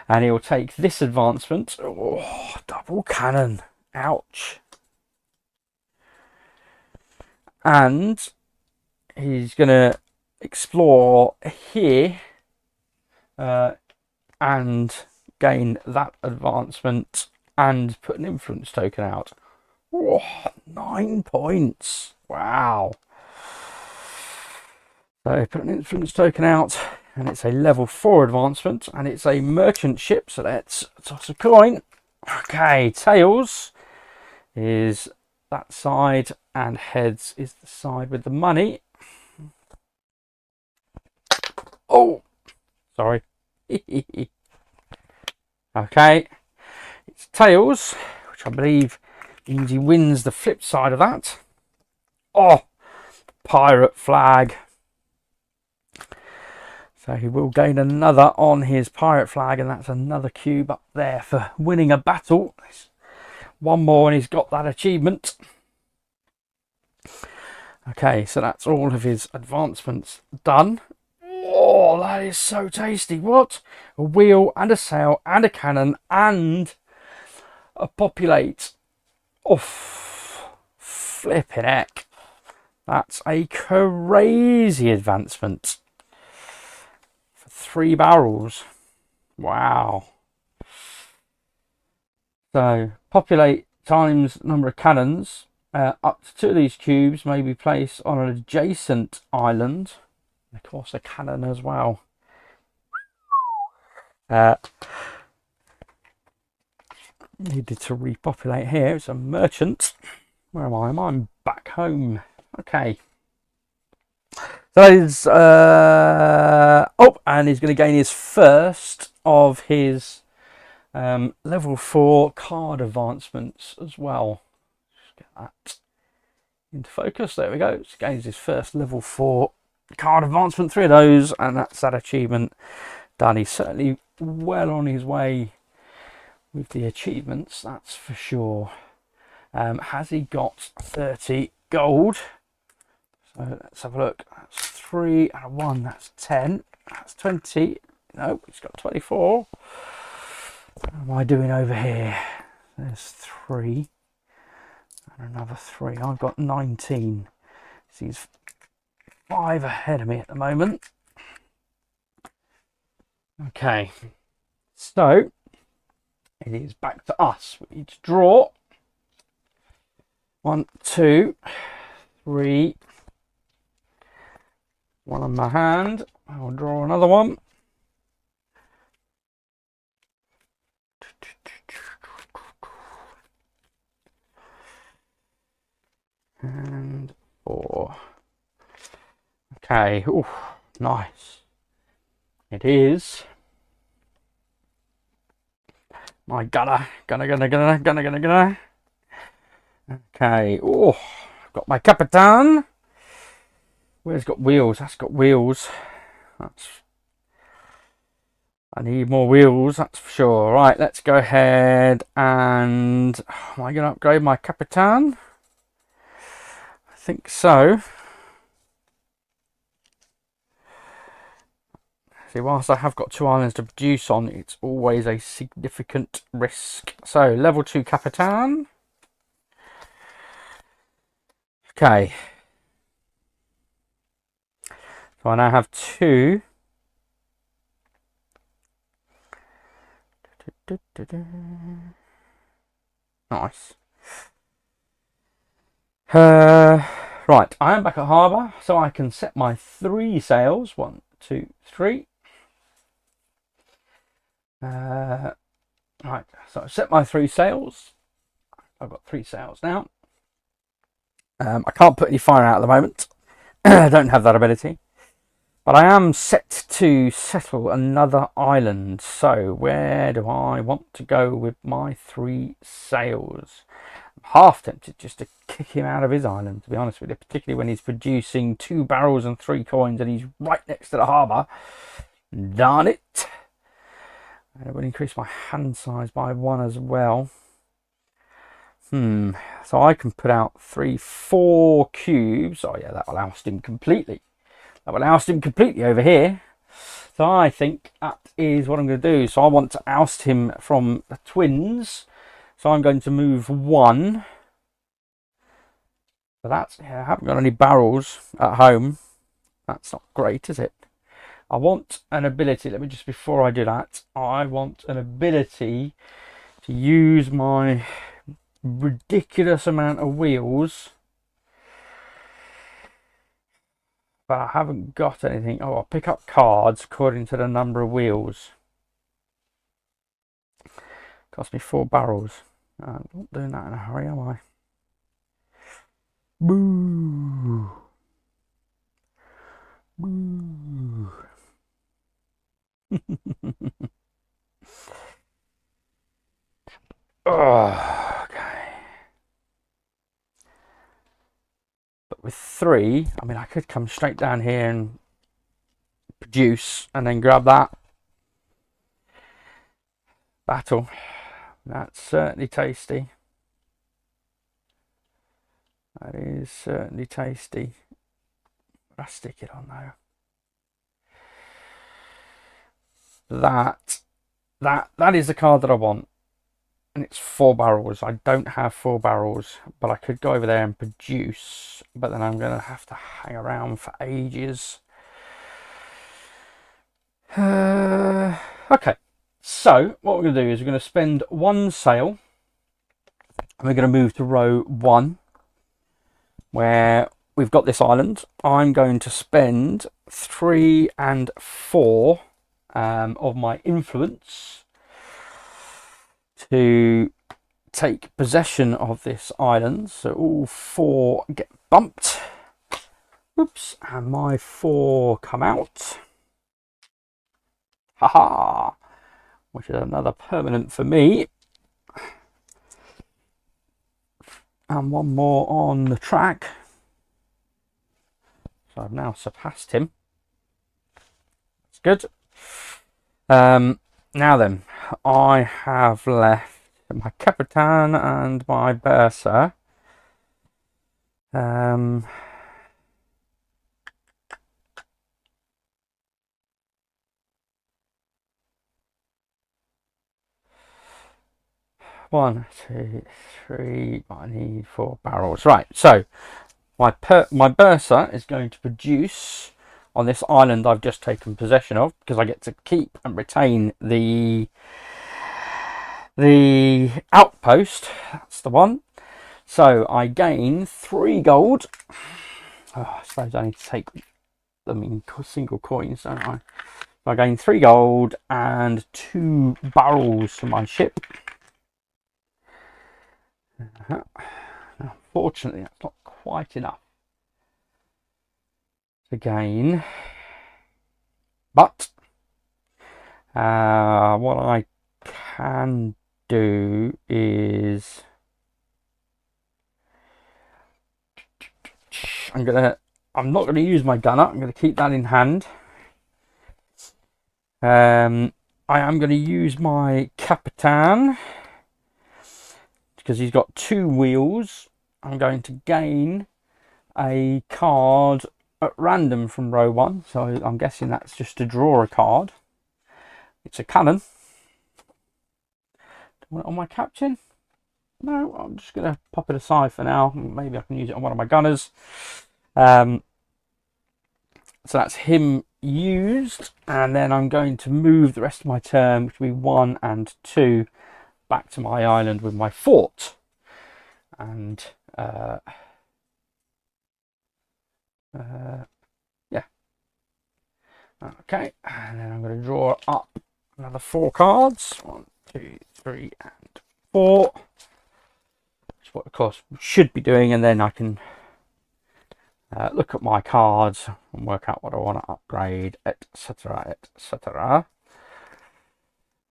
and he'll take this advancement. Oh, double cannon! Ouch! And he's going to explore here and gain that advancement and put an influence token out. Oh, 9 points! Wow! So put an influence token out, and it's a level 4 advancement, and it's a merchant ship. So let's toss a coin. Okay, tails is that side, and heads is the side with the money. Oh, sorry. Okay, it's tails, which I believe means he wins the flip side of that. Oh, pirate flag. So he will gain another on his pirate flag, and that's another cube up there for winning a battle. 1 more and he's got that achievement. Okay, so that's all of his advancements done. Oh, that is so tasty. What? A wheel and a sail and a cannon and a populate. Oh, flipping heck. That's a crazy advancement. For 3 barrels. Wow. So, populate times number of cannons. Up to 2 of these cubes may be placed on an adjacent island. And of course, a cannon as well. Needed to repopulate here. It's a merchant. Where am I? I'm back home. Okay. So that is, oh, and he's going to gain his first of his level 4 card advancements as well. Just get that into focus. There we go. So gains his first level 4 card advancement, 3 of those, and that's that achievement done. He's certainly well on his way with the achievements, that's for sure. Has he got 30 gold? So let's have a look. That's 3 and a 1, that's 10. That's 20. No, he's got 24. What am I doing over here? There's 3. And another 3. I've got 19. So he's 5 ahead of me at the moment. Okay. So it is back to us. We need to draw. 1, 2, 3. 1 on my hand. I'll draw another one. And 4. Okay. Ooh, nice. It is my gunner. Okay. Oh, I've got my Capitan. Where's got wheels? That's got wheels. I need more wheels, that's for sure. Right, let's go ahead and... am I going to upgrade my Capitan? I think so. See, whilst I have got 2 islands to produce on, it's always a significant risk. So, level 2 Capitan. Okay. So I now have 2. Nice. Right, I am back at harbour, so I can set my 3 sails. 1, 2, 3. Right, so I've set my 3 sails. I've got 3 sails now. I can't put any fire out at the moment. I don't have that ability. But I am set to settle another island. So where do I want to go with my 3 sails? I'm half tempted just to kick him out of his island, to be honest with you. Particularly when he's producing 2 barrels and 3 coins and he's right next to the harbour. Darn it. I will increase my hand size by 1 as well. So I can put out 3, 4 cubes. Oh yeah, that will oust him completely. That will oust him completely over here. So I think that is what I'm going to do. So I want to oust him from the twins. So I'm going to move 1. But that's, yeah, I haven't got any barrels at home. That's not great, is it? I want an ability. Let me just, before I do that, I want an ability to use my ridiculous amount of wheels, but I haven't got anything. Oh, I'll pick up cards according to the number of wheels. Cost me 4 barrels. I'm not doing that in a hurry, am I? Boo! Boo! Oh, okay. But with 3, I mean, I could come straight down here and produce and then grab that. Battle. That's certainly tasty. That is certainly tasty. I'll stick it on though. That is the card that I want. And it's 4 barrels. I don't have 4 barrels, but I could go over there and produce, but then I'm going to have to hang around for ages. Okay, so what we're going to do is we're going to spend 1 sail and we're going to move to row 1 where we've got this island. I'm going to spend 3 and 4 of my influence to take possession of this island. So all 4 get bumped. Oops, and my 4 come out. Haha, which is another permanent for me. And 1 more on the track. So I've now surpassed him. That's good. Now then, I have left my Capitan and my Berser. 1, 2, 3. I need 4 barrels. Right, so my bursar is going to produce on this island I've just taken possession of, because I get to keep and retain the outpost. That's the one. So I gain 3 gold. Oh, I suppose I need to take them in single coins, don't I? So I gain 3 gold and 2 barrels for my ship. Unfortunately, that's not quite enough to gain. But what I can do is I'm not gonna use my gunner. I'm gonna keep that in hand. I am going to use my Capitan because he's got 2 wheels. I'm going to gain a card at random from row 1, so I'm guessing that's just to draw a card. It's a cannon. Do I want it on my captain? No, I'm just going to pop it aside for now. Maybe I can use it on one of my gunners. So that's him used, and then I'm going to move the rest of my turn, which will be 1 and 2, back to my island with my fort. And yeah, okay, and then I'm going to draw up another 4 cards. 1, 2, 3, and 4. That's what, of course, we should be doing, and then I can look at my cards and work out what I want to upgrade, etc., etc.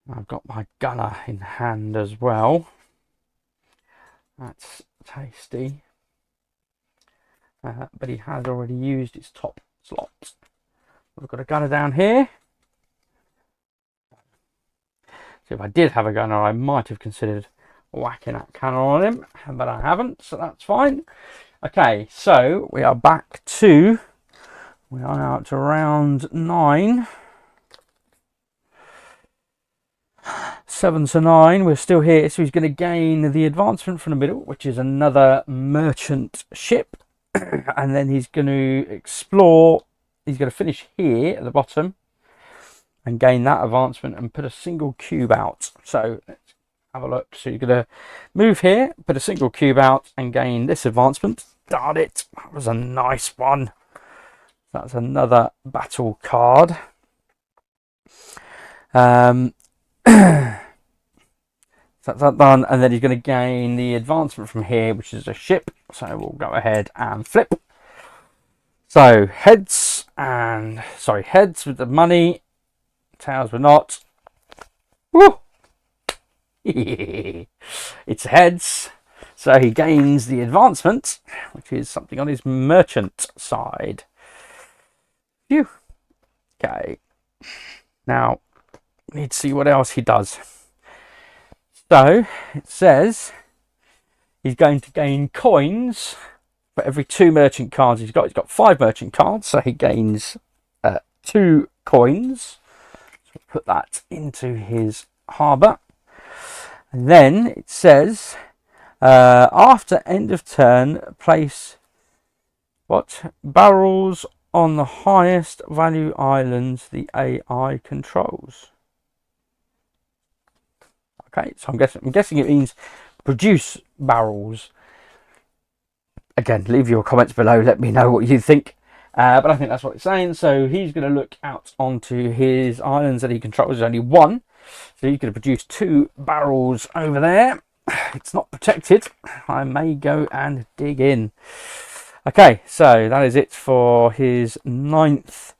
I've got my gunner in hand as well. That's tasty. But he has already used his top slot. We've got a gunner down here. So if I did have a gunner, I might have considered whacking that cannon on him, but I haven't, so that's fine. Okay, so we are now up to round 9. 7 to 9, we're still here. So he's going to gain the advancement from the middle, which is another merchant ship. And then he's going to explore. He's going to finish here at the bottom and gain that advancement and put a single cube out. So let's have a look. So you're going to move here, put a single cube out and gain this advancement. Darn it, that was a nice one. That's another battle card. That's that done, and then he's going to gain the advancement from here, which is a ship. So we'll go ahead and flip. So heads with the money, tails were not. Woo! It's heads, so he gains the advancement, which is something on his merchant side. Phew. Okay. Now, need to see what else he does. So it says he's going to gain coins for every 2 merchant cards he's got. He's got 5 merchant cards, so he gains 2 coins. So we'll put that into his harbour. And then it says after end of turn, place barrels on the highest value islands the AI controls. Okay, so I'm guessing it means produce barrels. Again, leave your comments below. Let me know what you think. But I think that's what it's saying. So he's going to look out onto his islands that he controls. There's only 1. So he's going to produce 2 barrels over there. It's not protected. I may go and dig in. Okay, so that is it for his 9th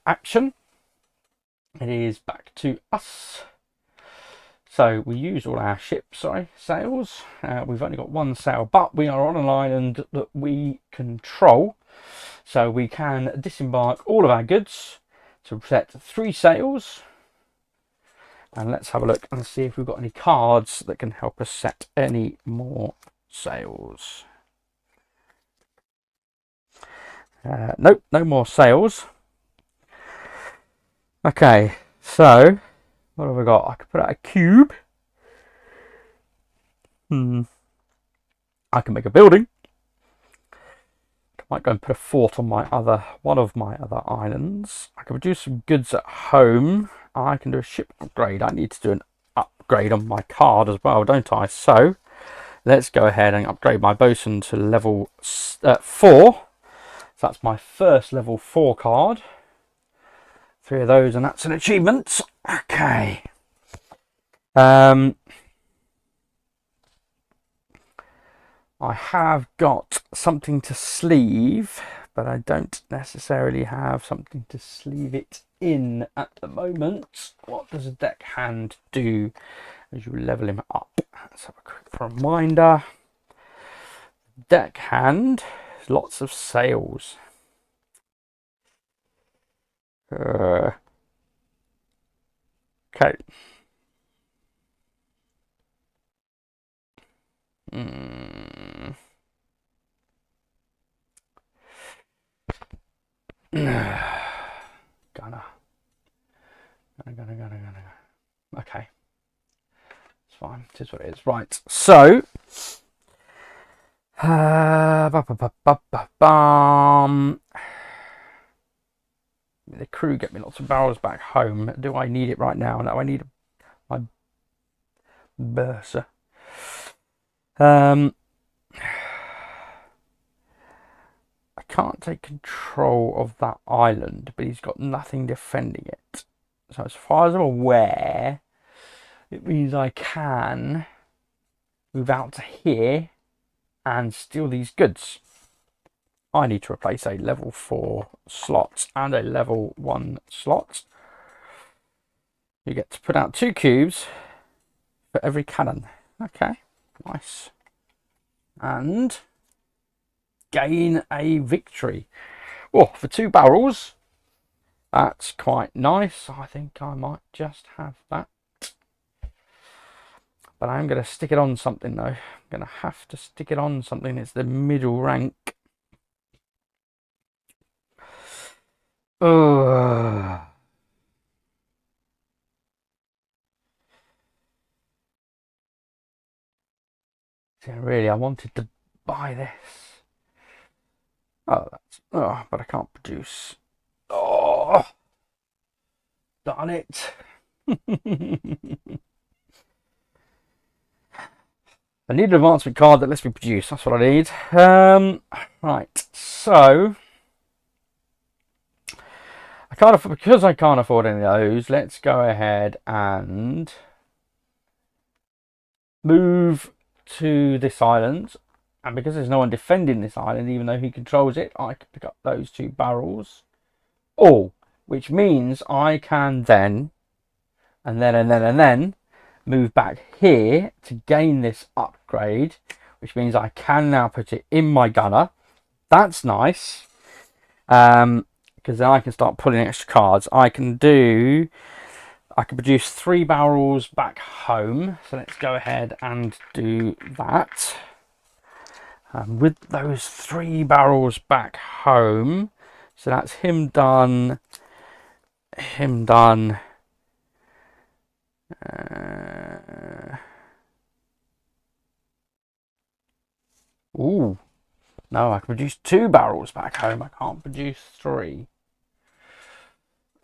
action. It is back to us. So we use all our sails. We've only got 1 sail, but we are on an island that we control. So we can disembark all of our goods to set 3 sails. And let's have a look and see if we've got any cards that can help us set any more sails. Nope, no more sails. Okay, so what have we got? I could put out a cube. I can make a building. I might go and put a fort on one of my other islands. I can produce some goods at home. I can do a ship upgrade. I need to do an upgrade on my card as well, don't I? So let's go ahead and upgrade my bosun to level 4. So that's my first level 4 card. 3 of those, and that's an achievement. Okay. I have got something to sleeve, but I don't necessarily have something to sleeve it in at the moment. What does a deckhand do as you level him up? Let's have a quick reminder. Deckhand, lots of sails. Okay. Gonna. Okay. It's fine. It is what it is. Right. So. The crew get me lots of barrels back home. Do I need it right now? No, I need my bursa. I can't take control of that island, but he's got nothing defending it. So as far as I'm aware, it means I can move out to here and steal these goods. I need to replace a level 4 slot and a level 1 slot. You get to put out 2 cubes for every cannon. Okay, nice. And gain a victory. Oh, for 2 barrels. That's quite nice. I think I might just have that. But I'm going to stick it on something though. I'm going to have to stick it on something. It's the middle rank. Oh. See, really, I wanted to buy this. But I can't produce. Oh, darn it. I need an advancement card that lets me produce. That's what I need. Right, so because I can't afford any of those, let's go ahead and move to this island. And because there's no one defending this island, even though he controls it, I can pick up those 2 barrels. Which means I can then move back here to gain this upgrade, which means I can now put it in my gunner. That's nice. Because then I can start pulling extra cards. I can produce 3 barrels back home. So let's go ahead and do that. With those 3 barrels back home, so that's him done. No, I can produce 2 barrels back home. I can't produce 3.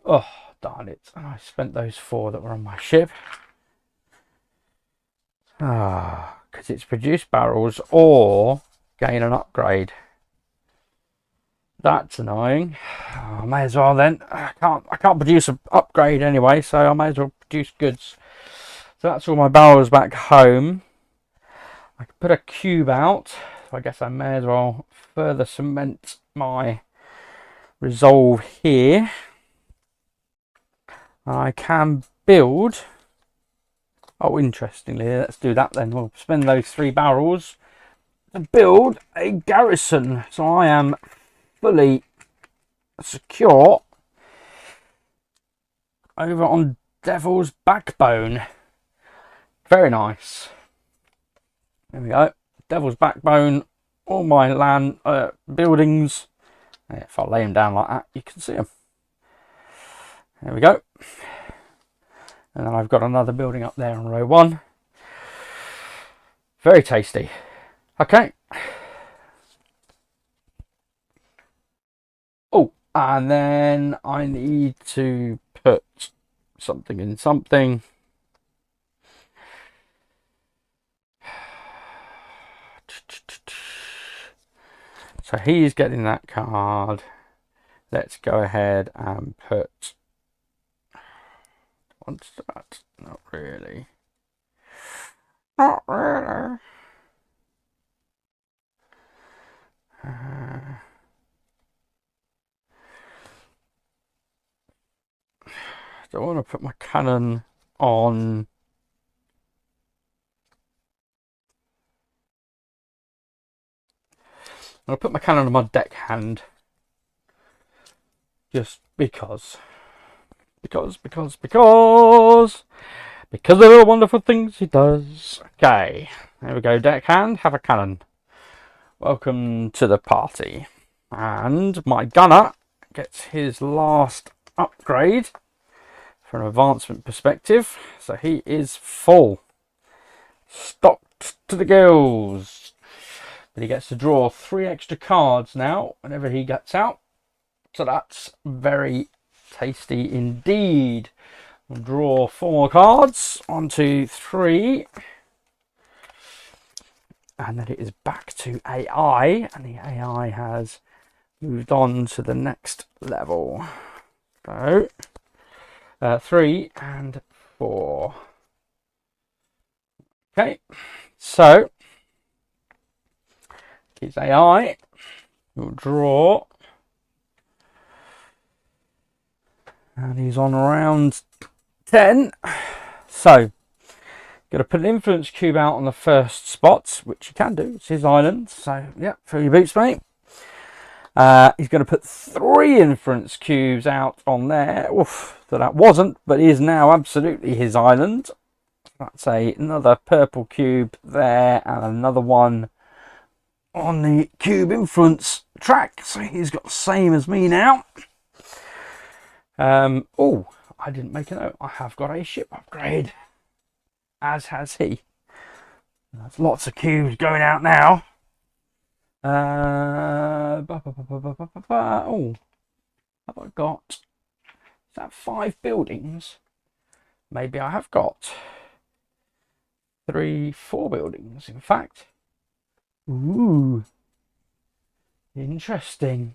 Oh, darn it. I spent those 4 that were on my ship. Because it's produce barrels or gain an upgrade. That's annoying. I may as well then. I can't produce an upgrade anyway, so I may as well produce goods. So that's all my barrels back home. I can put a cube out. So I guess I may as well further cement my resolve here. I can build. Oh, interestingly, let's do that then. We'll spend those 3 barrels to build a garrison. So I am fully secure over on Devil's Backbone. Very nice. There we go. Devil's Backbone. All my land buildings. If I lay them down like that, you can see them. There we go. And then I've got another building up there on row 1. Very tasty. Okay. Oh, and then I need to put something in something. So he's getting that card. Let's go ahead and put... What's that? Not really. Not really. Do I want to put my cannon on... I'll put my cannon on my deckhand. Just because. Because of the wonderful things he does. Okay, there we go, deckhand, have a cannon. Welcome to the party. And my gunner gets his last upgrade from an advancement perspective. So he is full. Stocked to the gills. But he gets to draw 3 extra cards now whenever he gets out. So that's very tasty indeed. We'll draw 4 more cards. 1, 2, 3. And then it is back to AI. And the AI has moved on to the next level. So 3 and 4. Okay, so his AI will draw, and he's on round 10. So got to put an influence cube out on the first spot, which you can do. It's his island. So yeah, fill your boots, mate. He's going to put 3 influence cubes out on there. Oof, so that wasn't, but is now absolutely his island. That's another purple cube there, and another one on the cube influence track. So he's got the same as me now. Oh, I didn't make a note. I have got a ship upgrade, as has he. There's lots of cubes going out now. Oh, have I got? Is that 5 buildings? Maybe I have got 3, 4 buildings, in fact. Ooh, interesting.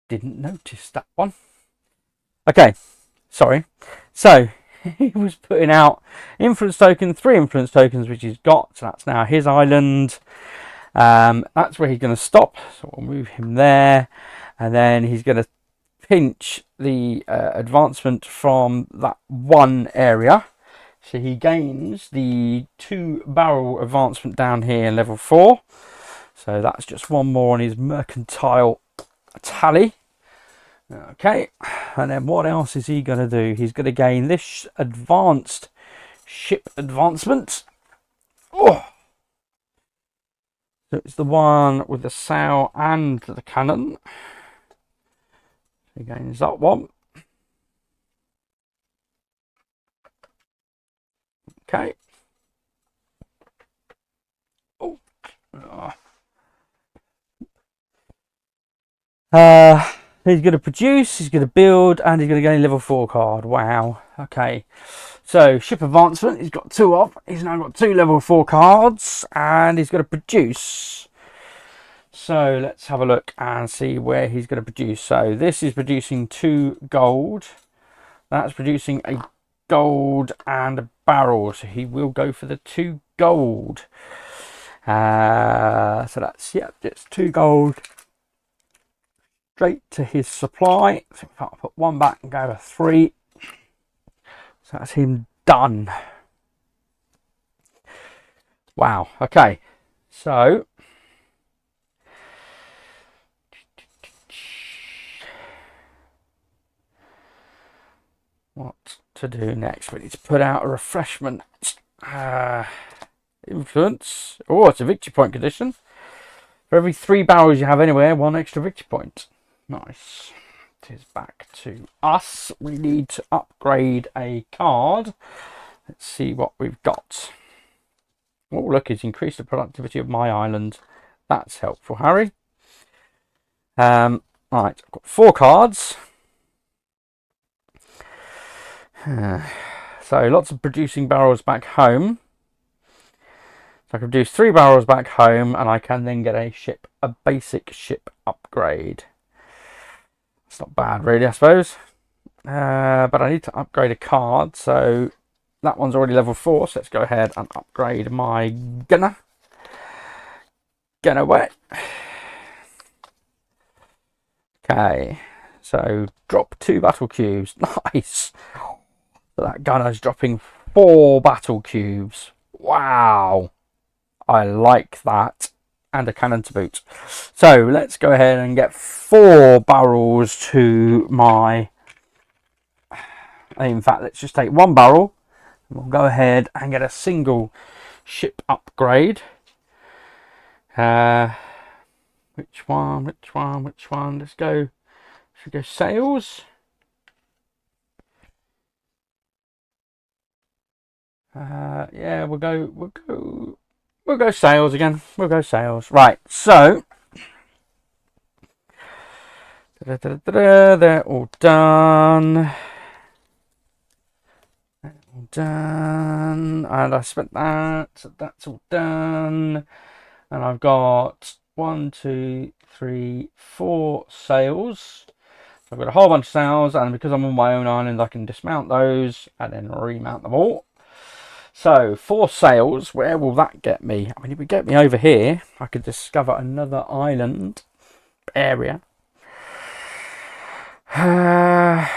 Didn't notice that one. Okay, sorry. So he was putting out influence token, 3 influence tokens, which he's got. So that's now his island. That's where he's going to stop. So we'll move him there, and then he's going to pinch the advancement from that one area. So he gains the 2 barrel advancement down here in level 4. So that's just 1 more on his mercantile tally. Okay, and then what else is he going to do? He's going to gain this advanced ship advancement. Oh! So it's the one with the sail and the cannon. He gains that one. Okay. Oh. He's going to produce, he's going to build, and he's going to gain a level 4 card. Wow. Okay. So, ship advancement, he's got 2 of. He's now got 2 level 4 cards, and he's going to produce. So, let's have a look and see where he's going to produce. So, this is producing 2 gold. That's producing a gold and a barrel. So, he will go for the 2 gold. So, that's, yeah, it's 2 gold. Straight to his supply. So, I'll put 1 back and go to 3. So, that's him done. Wow. Okay. So, what to do next? We need to put out a refreshment influence. Oh, it's a victory point condition. For every 3 barrels you have anywhere, 1 extra victory point. Nice. It is back to us. We need to upgrade a card. Let's see what we've got. Oh, look, it's increased the productivity of my island. That's helpful, Harry. Right, I've got 4 cards. So lots of producing barrels back home. So I can produce 3 barrels back home, and I can then get a basic ship upgrade. It's not bad, really, I suppose. But I need to upgrade a card, so that one's already level 4. So let's go ahead and upgrade my gunner. Get away. Okay, so drop 2 battle cubes. Nice. So that gunner's dropping 4 battle cubes. Wow. I like that. And a cannon to boot. So let's go ahead and get 4 barrels to my... In fact, let's just take 1 barrel. And we'll go ahead and get a single ship upgrade. Which one? Let's go. Should we go sails? Yeah, we'll go sails again. We'll go sails. Right, so they're all done. All done. And I spent that, so that's all done. And I've got 1, 2, 3, 4 sails. So I've got a whole bunch of sails, and because I'm on my own island, I can dismount those and then remount them all. So 4 sails, where will that get me? I mean, if it get me over here, I could discover another island area. I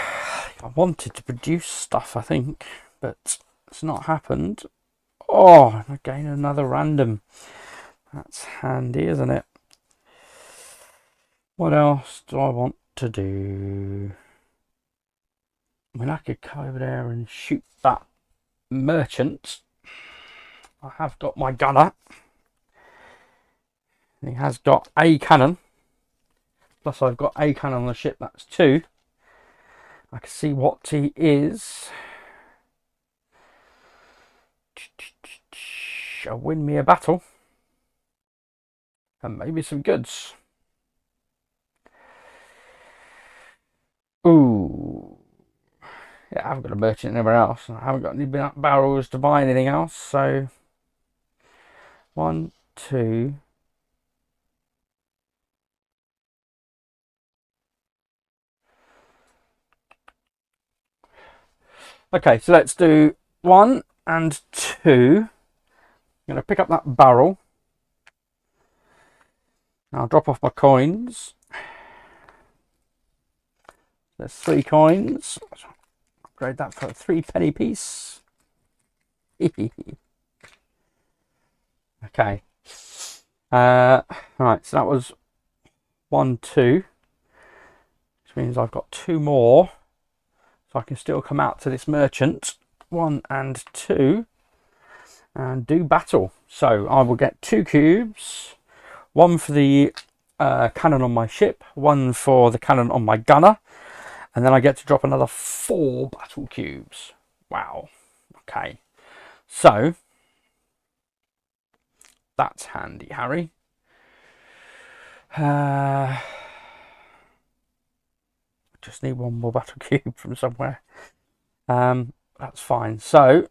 wanted to produce stuff, I think, but it's not happened. Oh, again, another random. That's handy, isn't it? What else do I want to do? I mean, I could go over there and shoot that merchant. I have got my gunner. He has got a cannon. Plus I've got a cannon on the ship, that's 2. I can see what he is. I'll win me a battle. And maybe some goods. Ooh. Yeah, I haven't got a merchant anywhere else. I haven't got any barrels to buy anything else. So 1, 2. Okay, so let's do 1 and 2. I'm going to pick up that barrel. I'll drop off my coins. There's 3 coins. Upgrade that for a 3-penny piece. Okay. Right, so that was 1, 2. Which means I've got 2 more. So I can still come out to this merchant. 1 and 2. And do battle. So I will get 2 cubes. 1 for the cannon on my ship. 1 for the cannon on my gunner. And then I get to drop another 4 battle cubes. Wow. Okay. So that's handy, Harry. Just need 1 more battle cube from somewhere. That's fine. So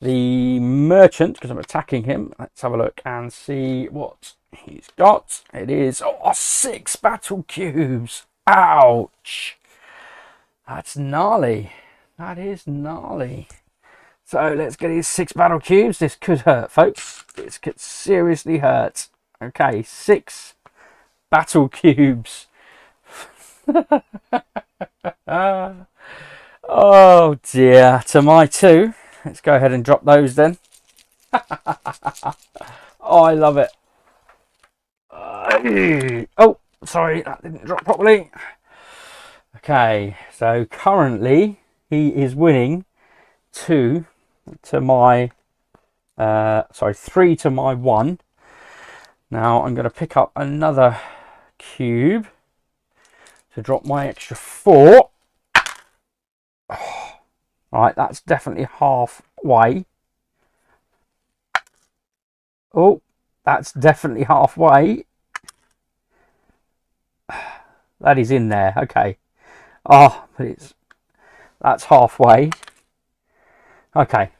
the merchant, because I'm attacking him, let's have a look and see what he's got. It is 6 battle cubes. Ouch. That's gnarly. That is gnarly. So let's get his 6 battle cubes. This could hurt, folks. This could seriously hurt. Okay, 6 battle cubes. Oh dear. To my 2. Let's go ahead and drop those then. Oh, I love it. Oh, sorry, that didn't drop properly. Okay, so currently he is winning 2 to my 3 to my 1. Now I'm going to pick up another cube to drop my extra 4. Oh, right, that's definitely halfway. Oh, that's definitely halfway. That is in there. Okay. Oh, but that's halfway. Okay.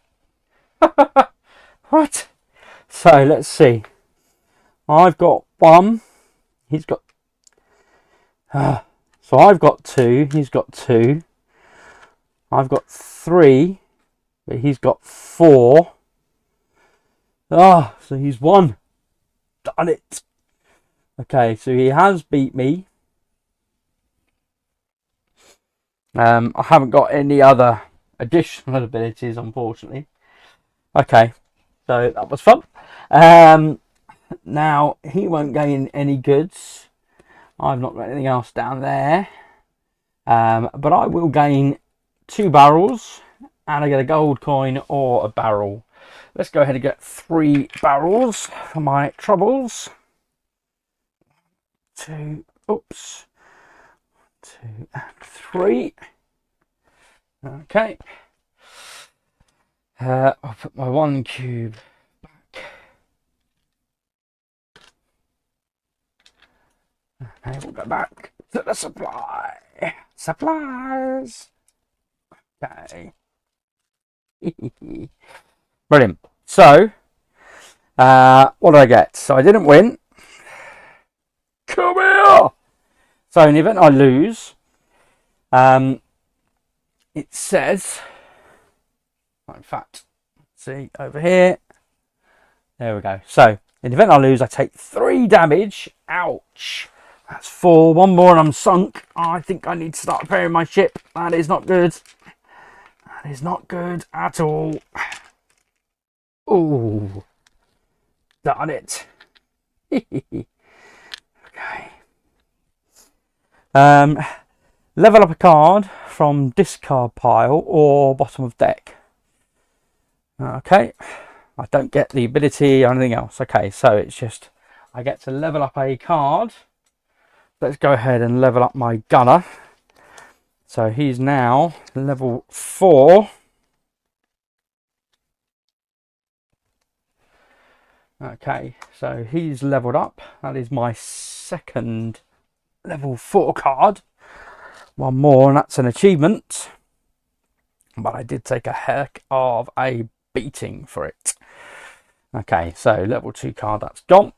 What? So let's see. I've got one. He's got. So I've got two. He's got two. I've got three, but he's got four. Ah, so he's won. Done it. Okay, so he has beat me. I haven't got any other additional abilities, unfortunately. Okay, so that was fun. Now, he won't gain any goods. I've not got anything else down there. But I will gain 2 barrels, and I get a gold coin or a barrel. Let's go ahead and get 3 barrels for my troubles. 2, oops, 2 and 3. Okay. I'll put my 1 cube back. Okay, we'll go back to the supply. Supplies. Okay. Brilliant. So, what did I get? So I didn't win. Come here! So in the event I lose, it says, in fact, see over here. There we go. So in the event I lose, I take 3 damage. Ouch. That's 4. 1 more and I'm sunk. I think I need to start repairing my ship. That is not good. That is not good at all. Ooh. Done it. Okay. Level up a card from discard pile or bottom of deck. Okay. I don't get the ability or anything else. Okay, so it's just I get to level up a card. Let's go ahead and level up my gunner. So he's now level 4. Okay, so he's leveled up. That is my second level 4 card. 1 more and that's an achievement. But I did take a heck of a beating for it. Okay, so level 2 card, that's gone.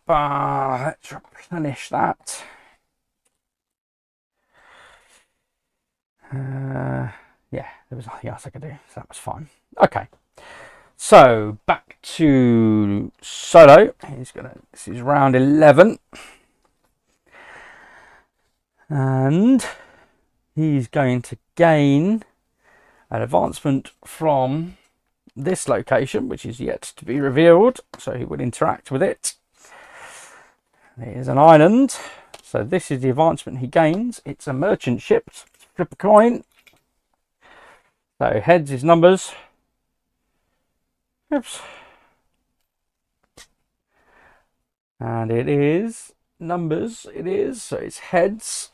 Let's replenish that. Yeah, there was nothing else I could do, so that was fine. Okay, so back to solo. This is round 11, and he's going to gain an advancement from this location, which is yet to be revealed, so he will interact with it. There's an island, so this is the advancement he gains. It's a merchant ship. Flip a coin. So heads is numbers. Oops. And it is numbers. It is, so it's heads,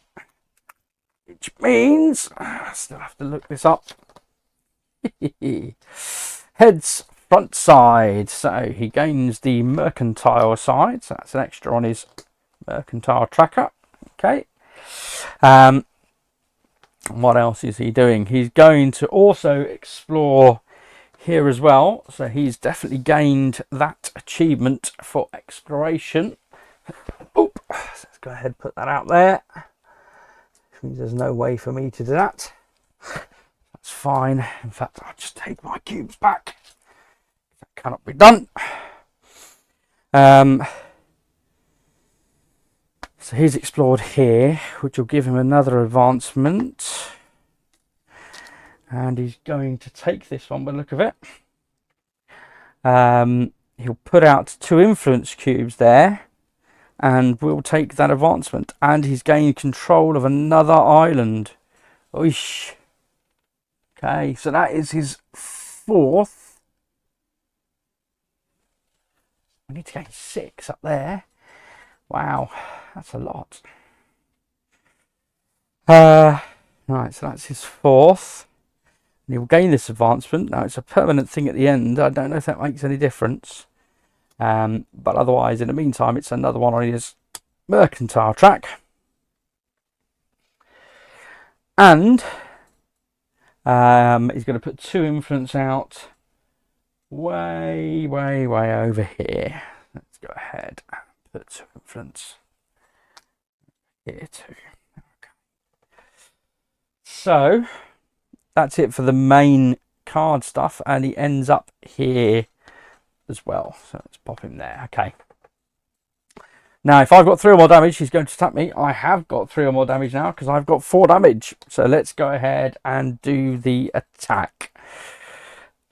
which means I still have to look this up. Heads front side, so he gains the mercantile side, so that's an extra on his mercantile tracker. Okay. What else is he doing? He's going to also explore here as well, so he's definitely gained that achievement for exploration. Oop, let's go ahead and put that out there. There's no way for me to do that. That's fine. In fact, I'll just take my cubes back. That cannot be done. So he's explored here, which will give him another advancement. And he's going to take this one by the look of it. He'll put out 2 influence cubes there. And we'll take that advancement. And he's gained control of another island. Oish. Okay, so that is his 4th. I need to gain 6 up there. Wow, that's a lot. Right, so that's his 4th. And he'll gain this advancement. Now it's a permanent thing at the end. I don't know if that makes any difference. But otherwise, in the meantime, it's another one on his mercantile track. And he's going to put 2 influence out way over here. Let's go ahead and put 2 influence here too. Okay. So that's it for the main card stuff, and he ends up here as well. So let's pop him there. Okay. Now, if I've got 3 or more damage, he's going to attack me. I have got 3 or more damage now because I've got 4 damage. So let's go ahead and do the attack.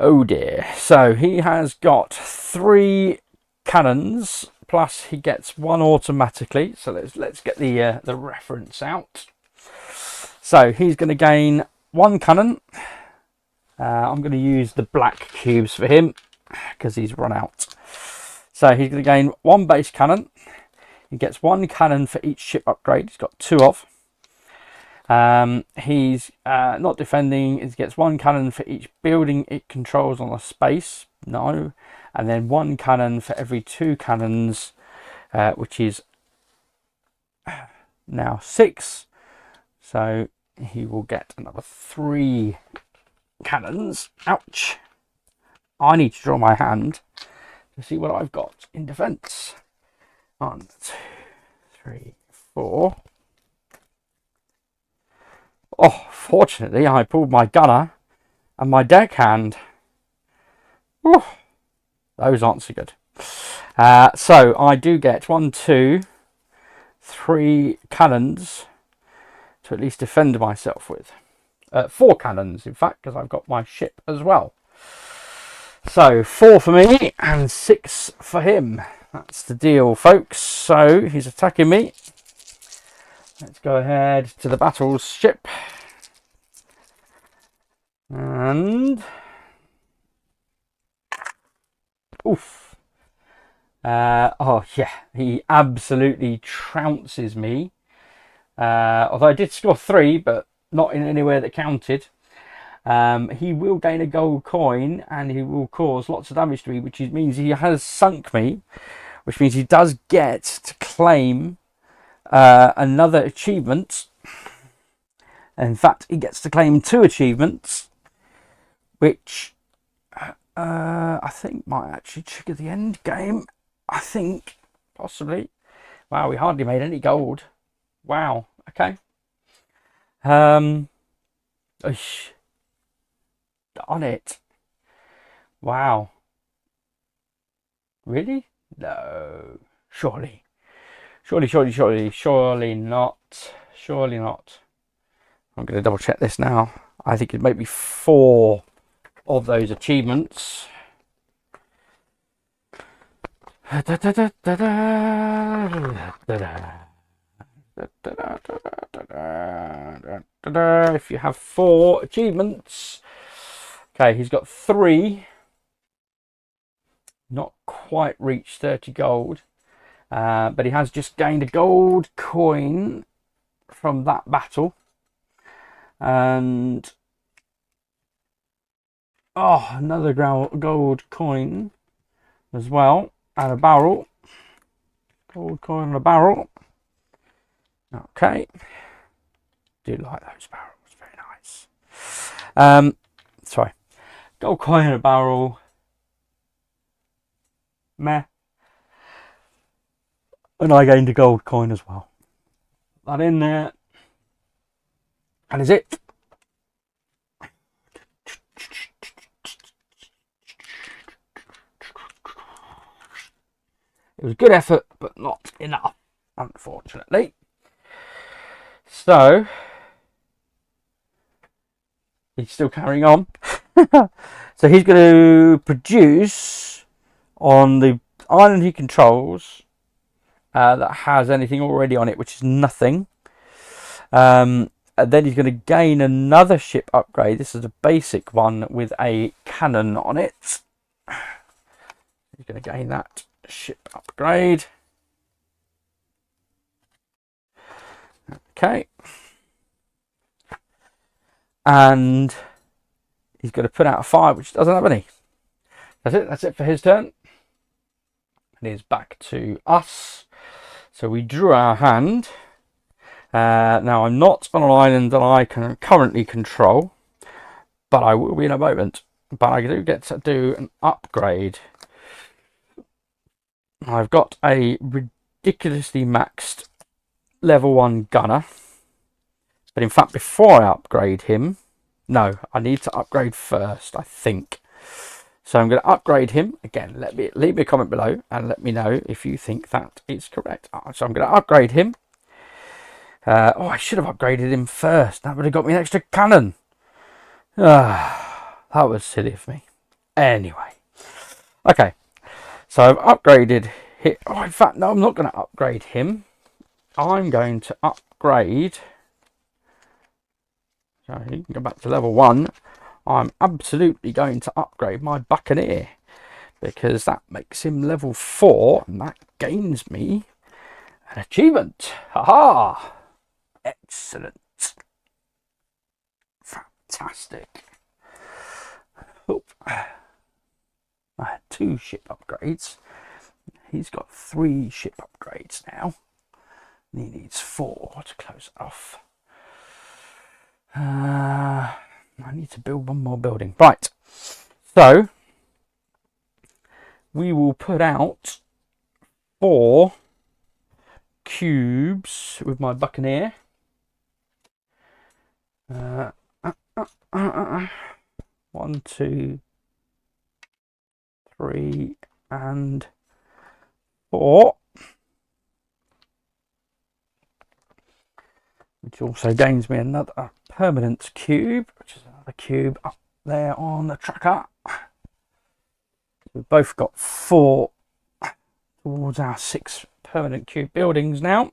Oh dear. So he has got 3 cannons, plus he gets 1 automatically. So let's get the reference out. So he's going to gain 1 cannon. I'm going to use the black cubes for him because he's run out. So he's going to gain 1 base cannon. He gets 1 cannon for each ship upgrade. He's got 2 of. He's not defending. He gets 1 cannon for each building it controls on a space. No. And then 1 cannon for every 2 cannons, which is now 6. So he will get another 3 cannons. Ouch. I need to draw my hand to see what I've got in defense. 1, 2, 3, 4. Oh, fortunately, I pulled my gunner and my deckhand. Whew, those aren't so good. So I do get 1, 2, 3 cannons to at least defend myself with. 4 cannons, in fact, because I've got my ship as well. So 4 for me and 6 for him. That's the deal, folks. So he's attacking me. Let's go ahead to the battleship. And oof. Oh yeah, he absolutely trounces me. Although I did score 3, but not in anywhere that counted. He will gain a gold coin and he will cause lots of damage to me, which means he has sunk me, which means he does get to claim another achievement. In fact, he gets to claim 2 achievements, which I think might actually trigger the end game. I think, possibly. Wow, we hardly made any gold. Wow, okay. Darn it. Wow. Really? No. Surely. Surely not. Surely not. I'm going to double check this now. I think it may be 4 of those achievements. If you have 4 achievements, okay, he's got 3, not quite reached 30 gold, but he has just gained a gold coin from that battle, and another gold coin as well, and a barrel. Gold coin and a barrel. Okay, do like those barrels, very nice. Sorry, gold coin and a barrel. Meh. And I gained a gold coin as well. That in there. And is it. It was a good effort, but not enough, unfortunately. So he's still carrying on. So he's going to produce on the island he controls that has anything already on it, which is nothing. And then he's going to gain another ship upgrade. This is a basic one with a cannon on it. He's going to gain that ship upgrade. Okay. And he's going to put out a fire which doesn't have any. That's it for his turn. And he's back to us. So we drew our hand. Now I'm not on an island that I can currently control, but I will be in a moment. But I do get to do an upgrade. I've got a ridiculously maxed level 1 gunner. But in fact, before I upgrade him, no, I need to upgrade first, I think. So I'm going to upgrade him. Again, leave me a comment below and let me know if you think that is correct. So I'm going to upgrade him. Oh, I should have upgraded him first. That would have got me an extra cannon. That was silly of me. Anyway. Okay. So I've upgraded him. Oh, in fact, no, I'm not going to upgrade him. I'm going to upgrade. So you can go back to level 1. I'm absolutely going to upgrade my buccaneer. Because that makes him level 4. And that gains me an achievement. Haha! Excellent. Fantastic. Oh. I had 2 ship upgrades. He's got 3 ship upgrades now. And he needs 4 to close it off. I need to build 1 more building. Right. So we will put out 4 cubes with my buccaneer. 1, 2, 3, and 4. Which also gains me another permanent cube, which is another cube up there on the tracker. We've both got 4 towards our 6 permanent cube buildings now.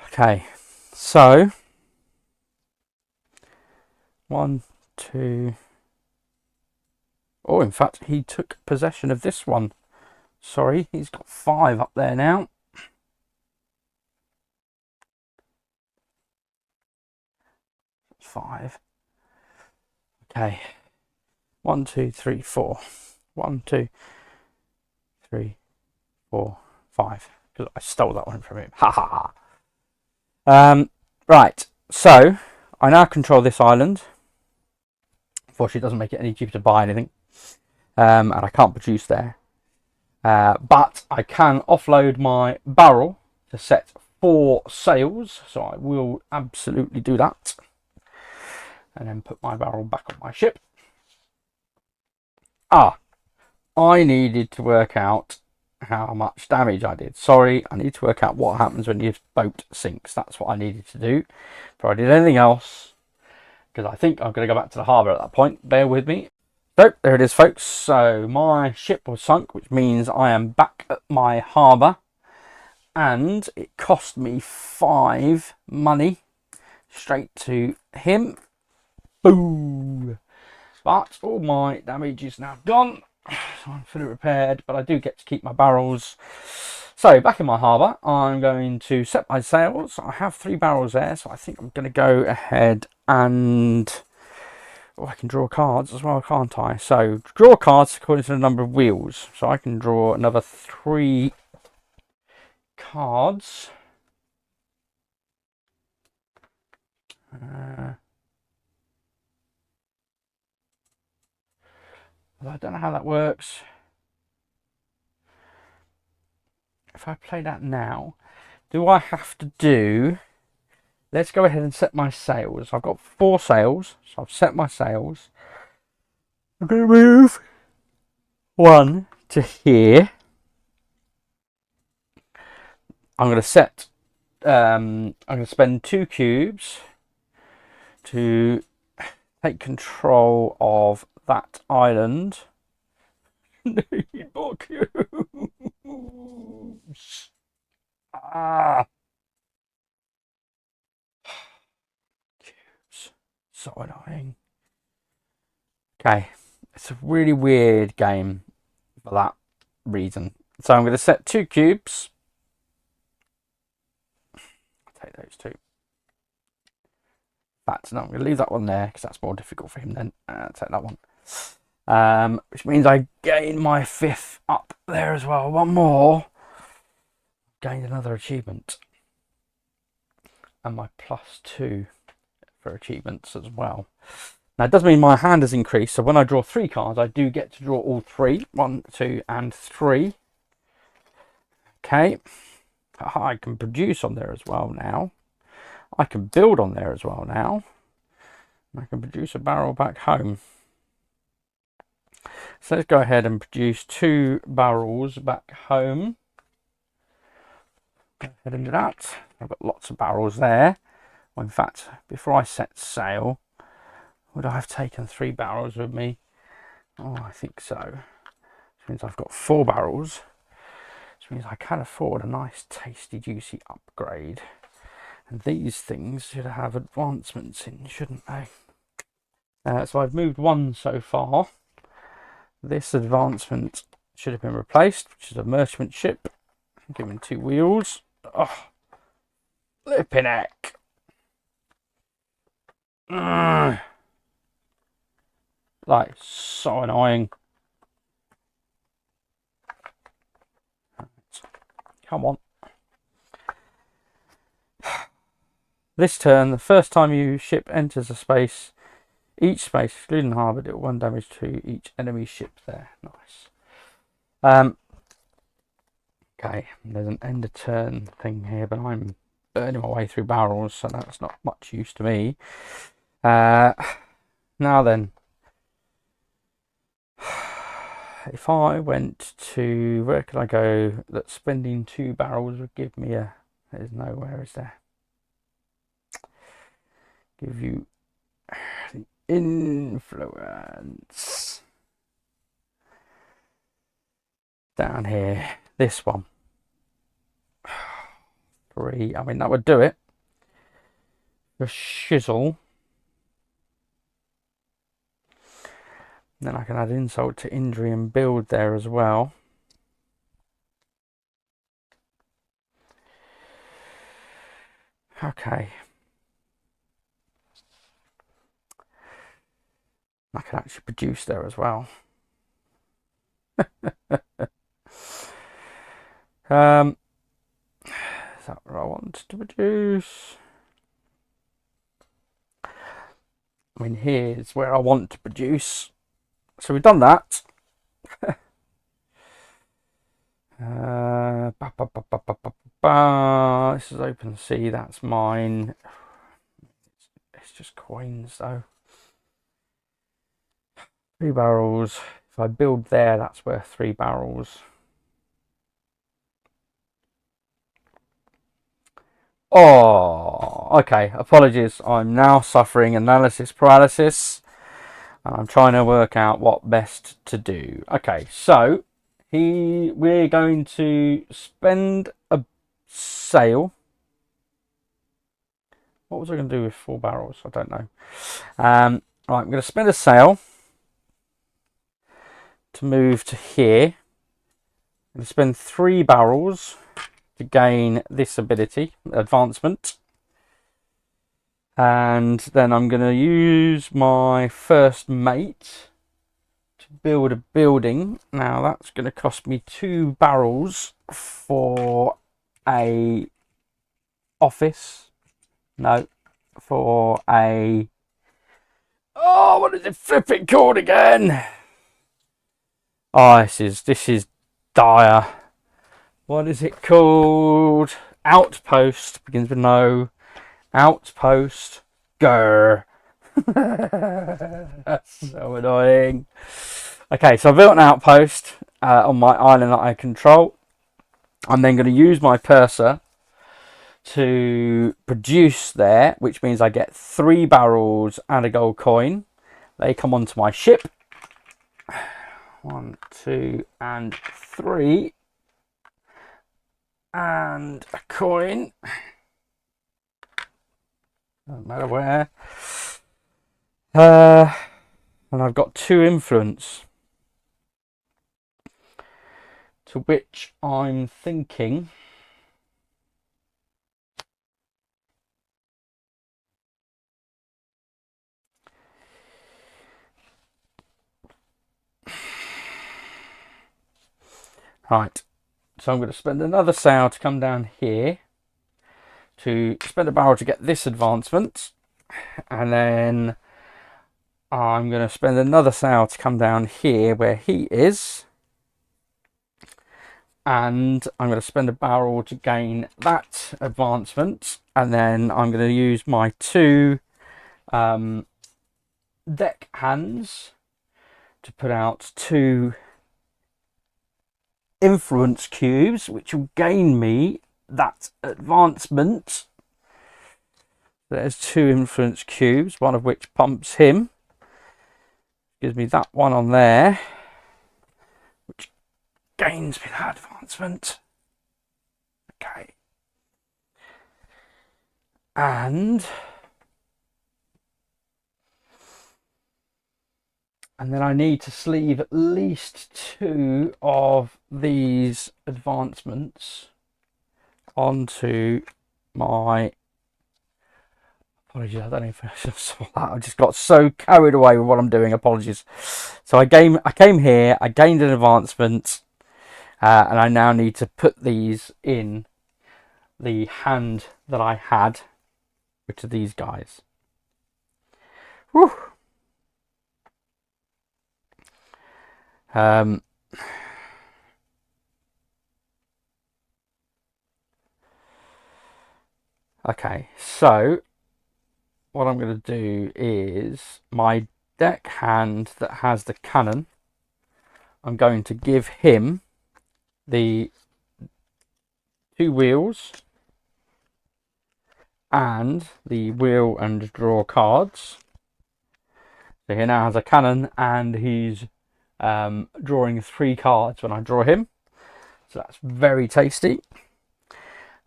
Okay, so 1, 2. Oh, in fact, he took possession of this one. Sorry, he's got 5 up there now. Five. Okay. 1, 2, 3, 4. 1, 2, 3, 4, 5. Because I stole that one from him. Ha ha ha. Right. So I now control this island. Unfortunately, it doesn't make it any cheaper to buy anything. And I can't produce there. But I can offload my barrel to set 4 sails. So I will absolutely do that. And then put my barrel back on my ship. I needed to work out how much damage I did. Sorry, I need to work out what happens when your boat sinks. That's what I needed to do. Before I did anything else, because I think I'm going to go back to the harbour at that point. Bear with me. So, there it is, folks. So, my ship was sunk, which means I am back at my harbour. And it cost me 5 money straight to him. Boom! But all my damage is now gone. So I'm fully repaired, but I do get to keep my barrels. So back in my harbour, I'm going to set my sails. I have 3 barrels there, so I think I'm going to go ahead and... Oh, I can draw cards as well, can't I? So draw cards according to the number of wheels. So I can draw another 3 cards. I don't know how that works. If I play that now, do I have to do... Let's go ahead and set my sails. I've got 4 sails, so I've set my sails. I'm going to move 1 to here. I'm going to set... I'm going to spend 2 cubes to take control of that island. Need more cubes. Cubes. So annoying. Okay. It's a really weird game for that reason. So I'm going to set 2 cubes. I'll take those 2. fact, no, I'm going to leave that one there because that's more difficult for him then. Take that one. Which means I gain my 5th up there as well. One more. Gained another achievement. And my +2 for achievements as well. Now, it does mean my hand has increased. So when I draw 3 cards, I do get to draw all 3. 1, 2, and 3. Okay. I can produce on there as well now. I can build on there as well now. I can produce a barrel back home. So let's go ahead and produce 2 barrels back home. Go ahead and do that. I've got lots of barrels there. Well, in fact, before I set sail, would I have taken 3 barrels with me? Oh, I think so. Which means I've got 4 barrels. Which means I can afford a nice, tasty, juicy upgrade. And these things should have advancements in, shouldn't they? So I've moved 1 so far. This advancement should have been replaced, which is a merchant ship. Given 2 wheels. Oh, flipping heck. Like, so annoying. Come on. This turn, the first time your ship enters a space, each space, excluding harbour, deal 1 damage to each enemy ship there. Nice. Okay, there's an end of turn thing here, but I'm burning my way through barrels, so that's not much use to me. Now then, if I went to, where could I go that spending 2 barrels would give me a, there's nowhere, is there? Give you the influence. Down here, this one. 3, I mean, that would do it. The shizzle. Then I can add insult to injury and build there as well. Okay. I can actually produce there as well. Is that what I want to produce? I mean, here's where I want to produce. So we've done that. This is open sea, that's mine. It's just coins though. 3 barrels. If I build there, that's worth 3 barrels. Oh, okay. Apologies. I'm now suffering analysis paralysis. And I'm trying to work out what best to do. Okay, so we're going to spend a sail. What was I going to do with 4 barrels? I don't know. Right, I'm going to spend a sail to move to here. I'm going to spend 3 barrels to gain this ability, advancement. And then I'm going to use my first mate to build a building. Now that's going to cost me 2 barrels for a office. No, for a... Oh, what is it flipping called again? Oh, this is dire. What is it called? Outpost. Begins with no. Outpost. Grr. That's so annoying. Okay, so I built an outpost on my island that I control. I'm then going to use my purser to produce there, which means I get 3 barrels and a gold coin. They come onto my ship. 1, 2, and 3. And a coin. Doesn't matter where. And I've got 2 influence. To which I'm thinking... Right, so I'm going to spend another sail to come down here to spend a barrel to get this advancement, and then I'm going to spend another sail to come down here where he is, and I'm going to spend a barrel to gain that advancement, and then I'm going to use my 2 deck hands to put out 2 influence cubes, which will gain me that advancement. There's 2 influence cubes, one of which pumps him, gives me that one on there, which gains me that advancement. Okay, and then I need to sleeve at least 2 of these advancements onto my, apologies, I don't know if I saw that. I just got so carried away with what I'm doing. Apologies. So I came here, I gained an advancement, and I now need to put these in the hand that I had, which are these guys. Whew. Okay, so what I'm going to do is my deck hand that has the cannon, I'm going to give him the 2 wheels and the wheel and draw cards. So he now has a cannon and he's drawing 3 cards when I draw him. So that's very tasty.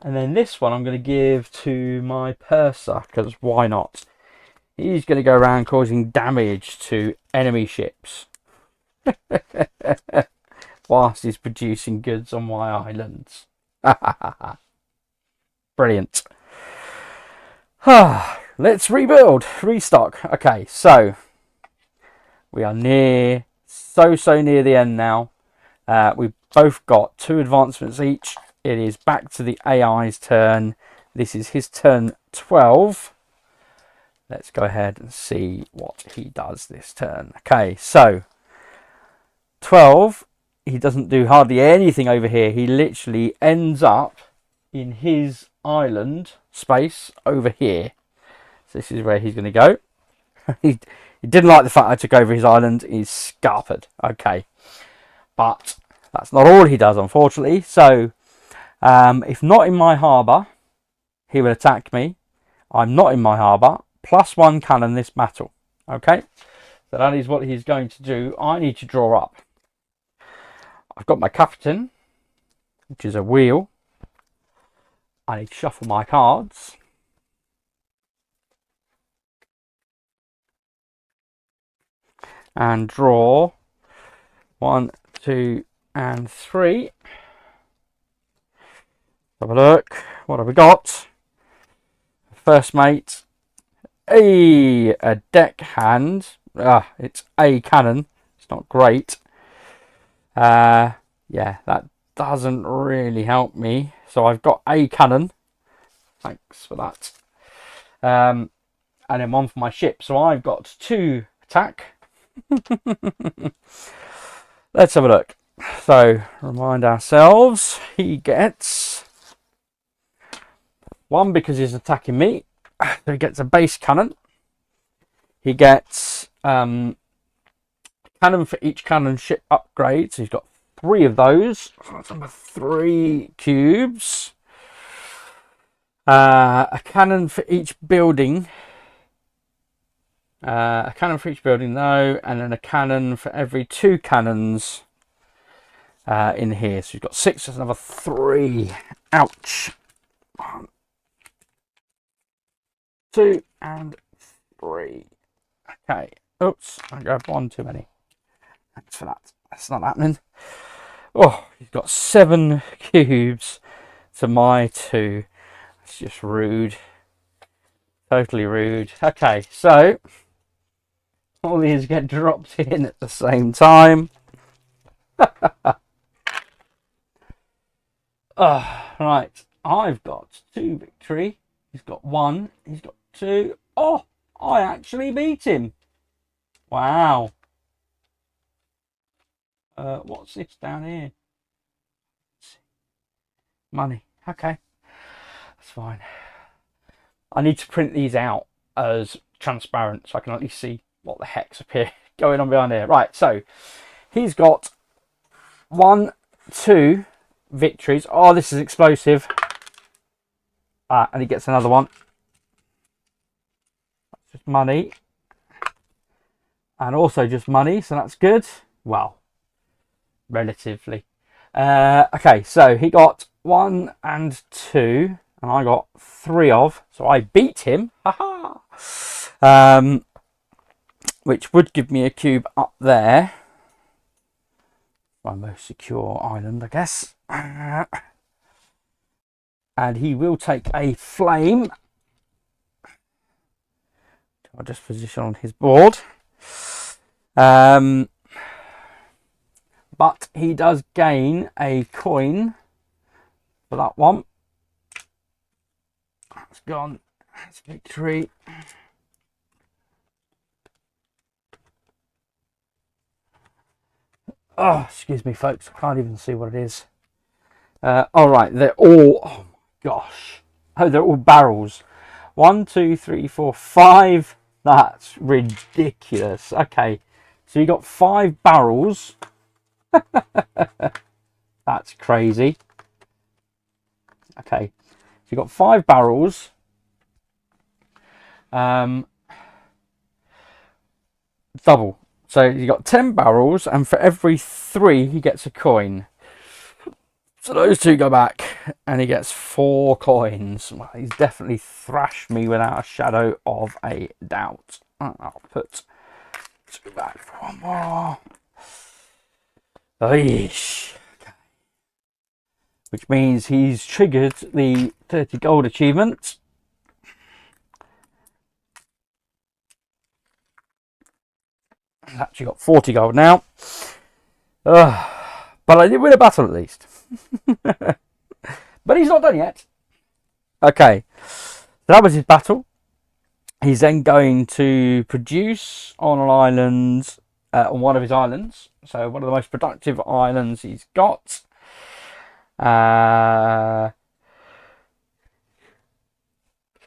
And then this one I'm going to give to my purser, because why not? He's going to go around causing damage to enemy ships whilst he's producing goods on my islands. Brilliant. Let's rebuild, restock. Okay, so we are near, so near the end now. We've both got 2 advancements each. It is back to the AI's turn. This is his turn 12. Let's go ahead and see what he does this turn. Okay, so 12, he doesn't do hardly anything over here. He literally ends up in his island space over here. So this is where he's going to go. He didn't like the fact I took over his island. He's scarpered. Okay, but that's not all he does, unfortunately. So if not in my harbour, he will attack me. I'm not in my harbour. +1 cannon this battle. Okay, so that is what he's going to do. I need to draw up. I've got my captain, which is a wheel. I need to shuffle my cards. And draw 1, 2, and 3. Have a look. What have we got? First mate. A deck hand. It's a cannon. It's not great. Yeah, that doesn't really help me. So I've got a cannon. Thanks for that. And then 1 for my ship. So I've got 2 attack. Let's have a look. So remind ourselves, he gets 1 because he's attacking me. So he gets a base cannon. He gets cannon for each cannon ship upgrade. So he's got 3 of those. So that's number 3 cubes. A cannon for each building. A cannon for each building, though, and then a cannon for every 2 cannons in here. So you've got 6, there's another 3. Ouch. 1, 2, and 3. Okay. Oops, I grabbed 1 too many. Thanks for that. That's not happening. Oh, you've got 7 cubes to my 2. It's just rude. Totally rude. Okay, so all these get dropped in at the same time. Right, I've got 2 victory. He's got 1. He's got 2. Oh, I actually beat him. Wow. What's this down here? Money. Okay, that's fine. I need to print these out as transparent so I can at least see what the heck's up here going on behind here. Right, so he's got 1, 2 victories. Oh, this is explosive. And he gets another one. That's just money. And also just money, so that's good. Well, relatively. Okay, so he got 1 and 2, and I got 3 of. So I beat him. Haha. Which would give me a cube up there. My most secure island, I guess. And he will take a flame. I'll just position on his board. But he does gain a coin for that one. That's gone. That's victory. Oh, excuse me, folks. I can't even see what it is. All right, they're all. Oh my gosh. Oh, they're all barrels. 1, 2, 3, 4, 5. That's ridiculous. Okay, so you got 5 barrels. That's crazy. Okay, so you got 5 barrels. Double. So you got 10 barrels, and for every 3 he gets a coin. So those 2 go back, and he gets 4 coins. Well, he's definitely thrashed me without a shadow of a doubt. I'll put 2 back for 1 more. Eesh. Okay. Which means he's triggered the 30 gold achievement. He's actually got 40 gold now. But I did win a battle at least. But he's not done yet. Okay, so that was his battle. He's then going to produce on an island, on one of his islands. So one of the most productive islands he's got. So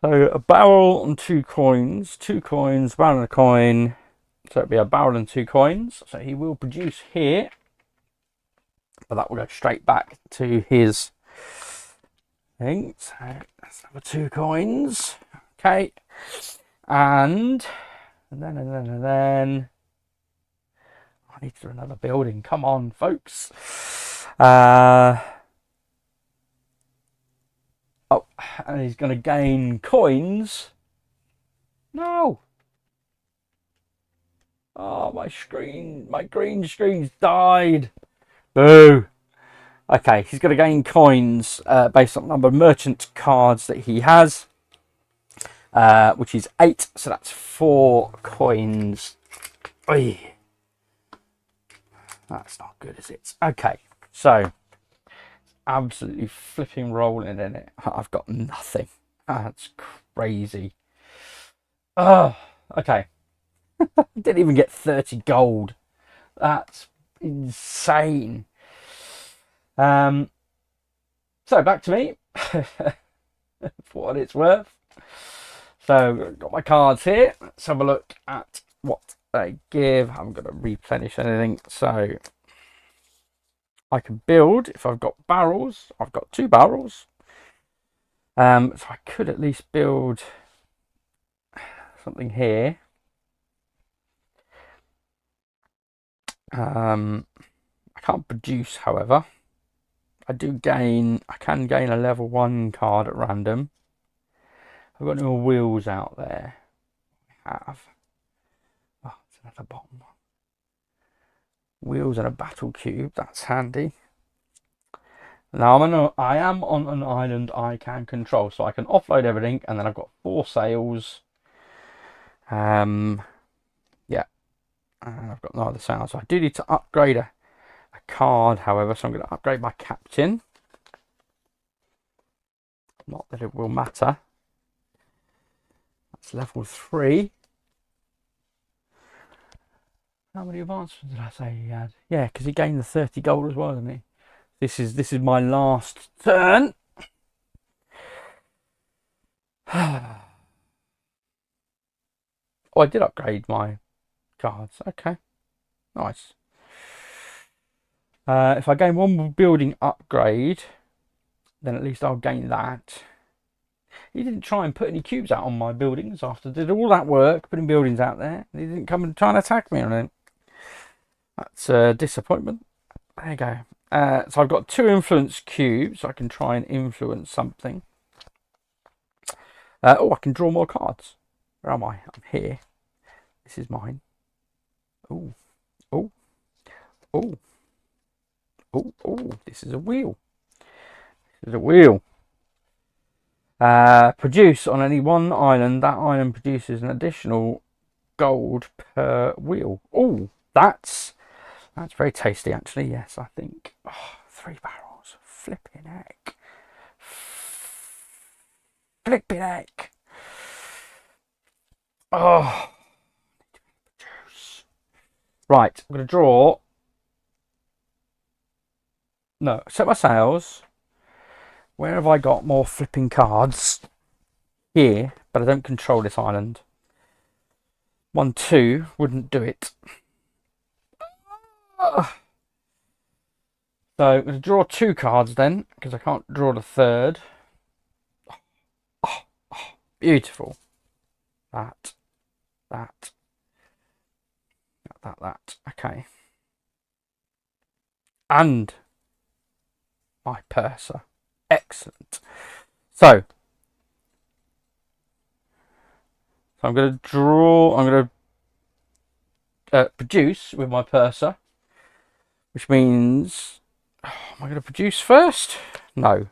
a barrel and 2 coins. 2 coins, barrel and a coin. So it'll be a barrel and 2 coins. So he will produce here. But that will go straight back to his thing. So that's number 2 coins. Okay. And then I need to do another building. Come on, folks. Oh, and he's going to gain coins. No. Oh, my green screen's died. Boo. Okay, he's going to gain coins based on the number of merchant cards that he has, which is 8. So that's 4 coins. Oy. That's not good, is it? Okay, so absolutely flipping rolling in it. I've got nothing. That's crazy. Oh, okay. Didn't even get 30 gold. That's insane. So back to me. For what it's worth. So I've got my cards here. Let's have a look at what they give. I'm going to replenish anything. So I can build if I've got barrels. I've got 2 barrels. So I could at least build something here. I can't produce, however. I can gain a level 1 card at random. I've got no wheels out there. Oh, it's another bottom one. Wheels and a battle cube, that's handy. Now I am on an island I can control, so I can offload everything, and then I've got 4 sails. Yeah, and I've got no other sails, so I do need to upgrade a card, however, so I'm going to upgrade my captain. Not that it will matter. That's level 3. How many advancements did I say he had? Yeah, because he gained the 30 gold as well, didn't he? This is my last turn. Oh, I did upgrade my cards. Okay, nice. If I gain one more building upgrade, then at least I'll gain that. He didn't try and put any cubes out on my buildings after I did all that work putting buildings out there. He didn't come and try and attack me on it. That's a disappointment. There you go. So I've got 2 influence cubes. So I can try and influence something. Oh, I can draw more cards. Where am I? I'm here. This is mine. Oh, oh, oh, oh, oh. This is a wheel. This is a wheel. Produce on any one island. That island produces an additional gold per wheel. Oh, that's very tasty, actually. Yes, I think. Oh, 3 barrels. Flipping heck. Flipping heck. Oh. Right, I'm going to draw. No, set my sails. Where have I got more flipping cards? Here, but I don't control this island. 1, 2 wouldn't do it. So I'm going to draw 2 cards then, because I can't draw the 3rd. Oh, beautiful. That. Okay. And my purser. Excellent. So I'm going to draw. I'm going to produce with my purser, which means, am I going to produce first? No.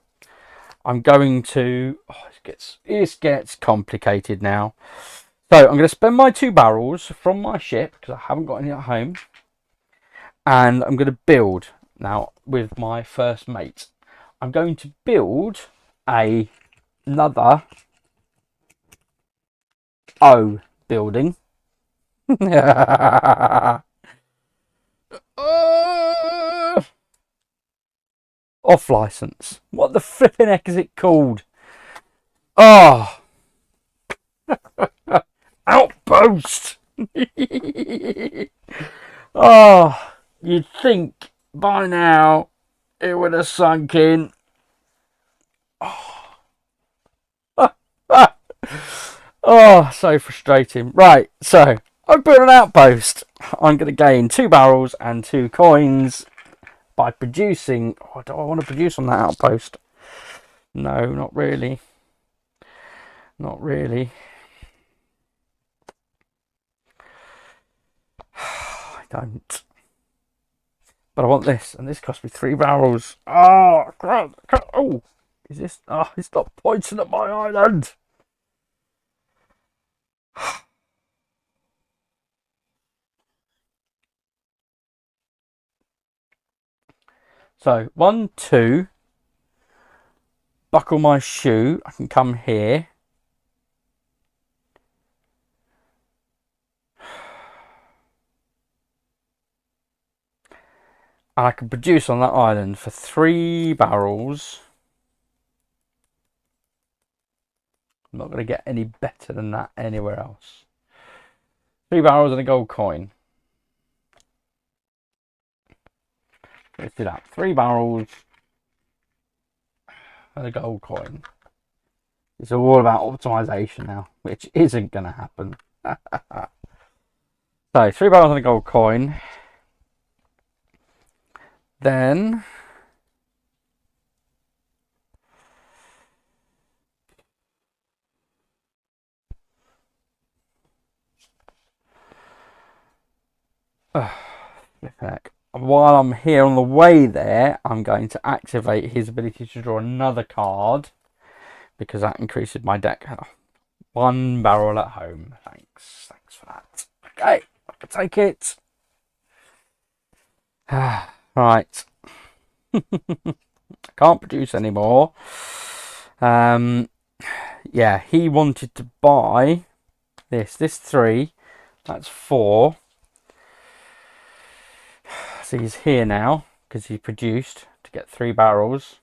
I'm going to. Oh, it gets complicated now. So I'm going to spend my 2 barrels from my ship because I haven't got any at home, and I'm going to build now with my first mate. I'm going to build another O building. Off license. What the flipping heck is it called? Oh, outpost. Oh, you'd think by now it would have sunk in. Oh, so frustrating. Right, so I've built an outpost. I'm going to gain 2 barrels and 2 coins by producing. Oh, do I want to produce on that outpost? No, not really. Not really. I don't. But I want this, and this cost me 3 barrels. Oh, crap. Oh, is this? Oh, it's not pointing at my island. So 1, 2. Buckle my shoe. I can come here. And I can produce on that island for 3 barrels. I'm not going to get any better than that anywhere else. 3 barrels and a gold coin. Let's do that. 3 barrels and a gold coin. It's all about optimization now, which isn't going to happen. So 3 barrels and a gold coin. Then while I'm here on the way there, I'm going to activate his ability to draw another card because that increases my deck. 1 barrel at home. Thanks for that. Okay, I can take it. Right. I can't produce anymore. Yeah, he wanted to buy this 3, that's 4. So he's here now because he produced to get 3 barrels.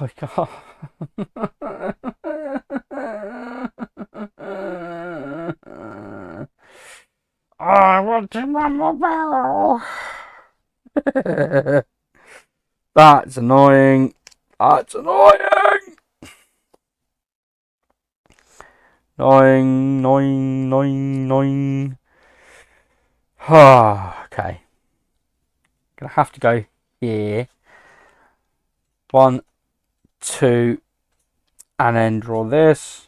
Oh, God. I want to run more barrel. That's annoying. That's annoying. Annoying. Okay. Gonna have to go here. 1, 2, and then draw this.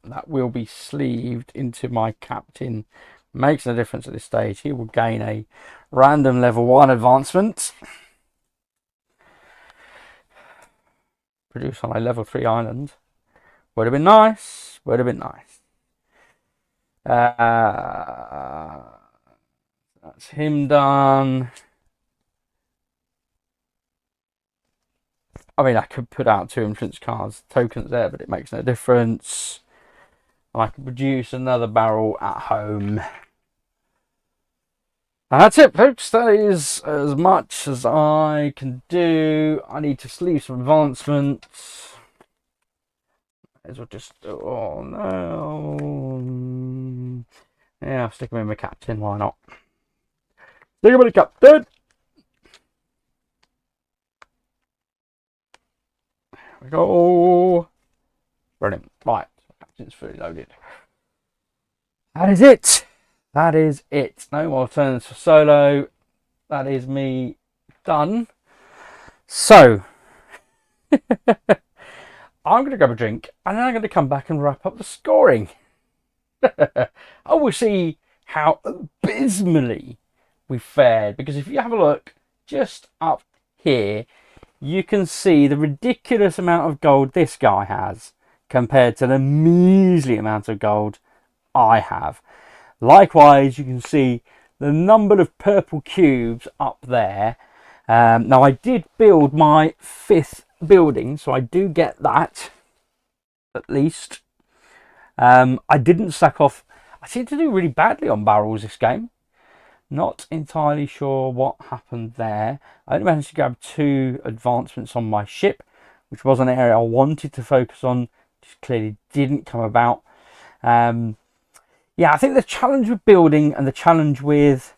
That will be sleeved into my captain. Makes no difference at this stage. He will gain a random level 1 advancement. Produce on a level 3 island. Would have been nice. Would have been nice. That's him done. I mean, I could put out 2 influence cards, tokens there, but it makes no difference. And I can produce another barrel at home. And that's it, folks. That is as much as I can do. I need to sleeve some advancements. As well just... Oh, no. Yeah, I'll stick him in my captain. Why not? Stick him in the captain. There we go. Brilliant. Right. Captain's fully loaded. That is it. That is it. No more turns for solo. That is me done. So, I'm going to grab a drink and then I'm going to come back and wrap up the scoring. I will see how abysmally we fared, because if you have a look just up here, you can see the ridiculous amount of gold this guy has compared to the measly amount of gold I have. Likewise, you can see the number of purple cubes up there. Now, I did build my 5th building, so I do get that, at least. I didn't sack off. I seem to do really badly on barrels this game. Not entirely sure what happened there. I only managed to grab 2 advancements on my ship, which was an area I wanted to focus on, which clearly didn't come about. Yeah, I think the challenge with building and the challenge with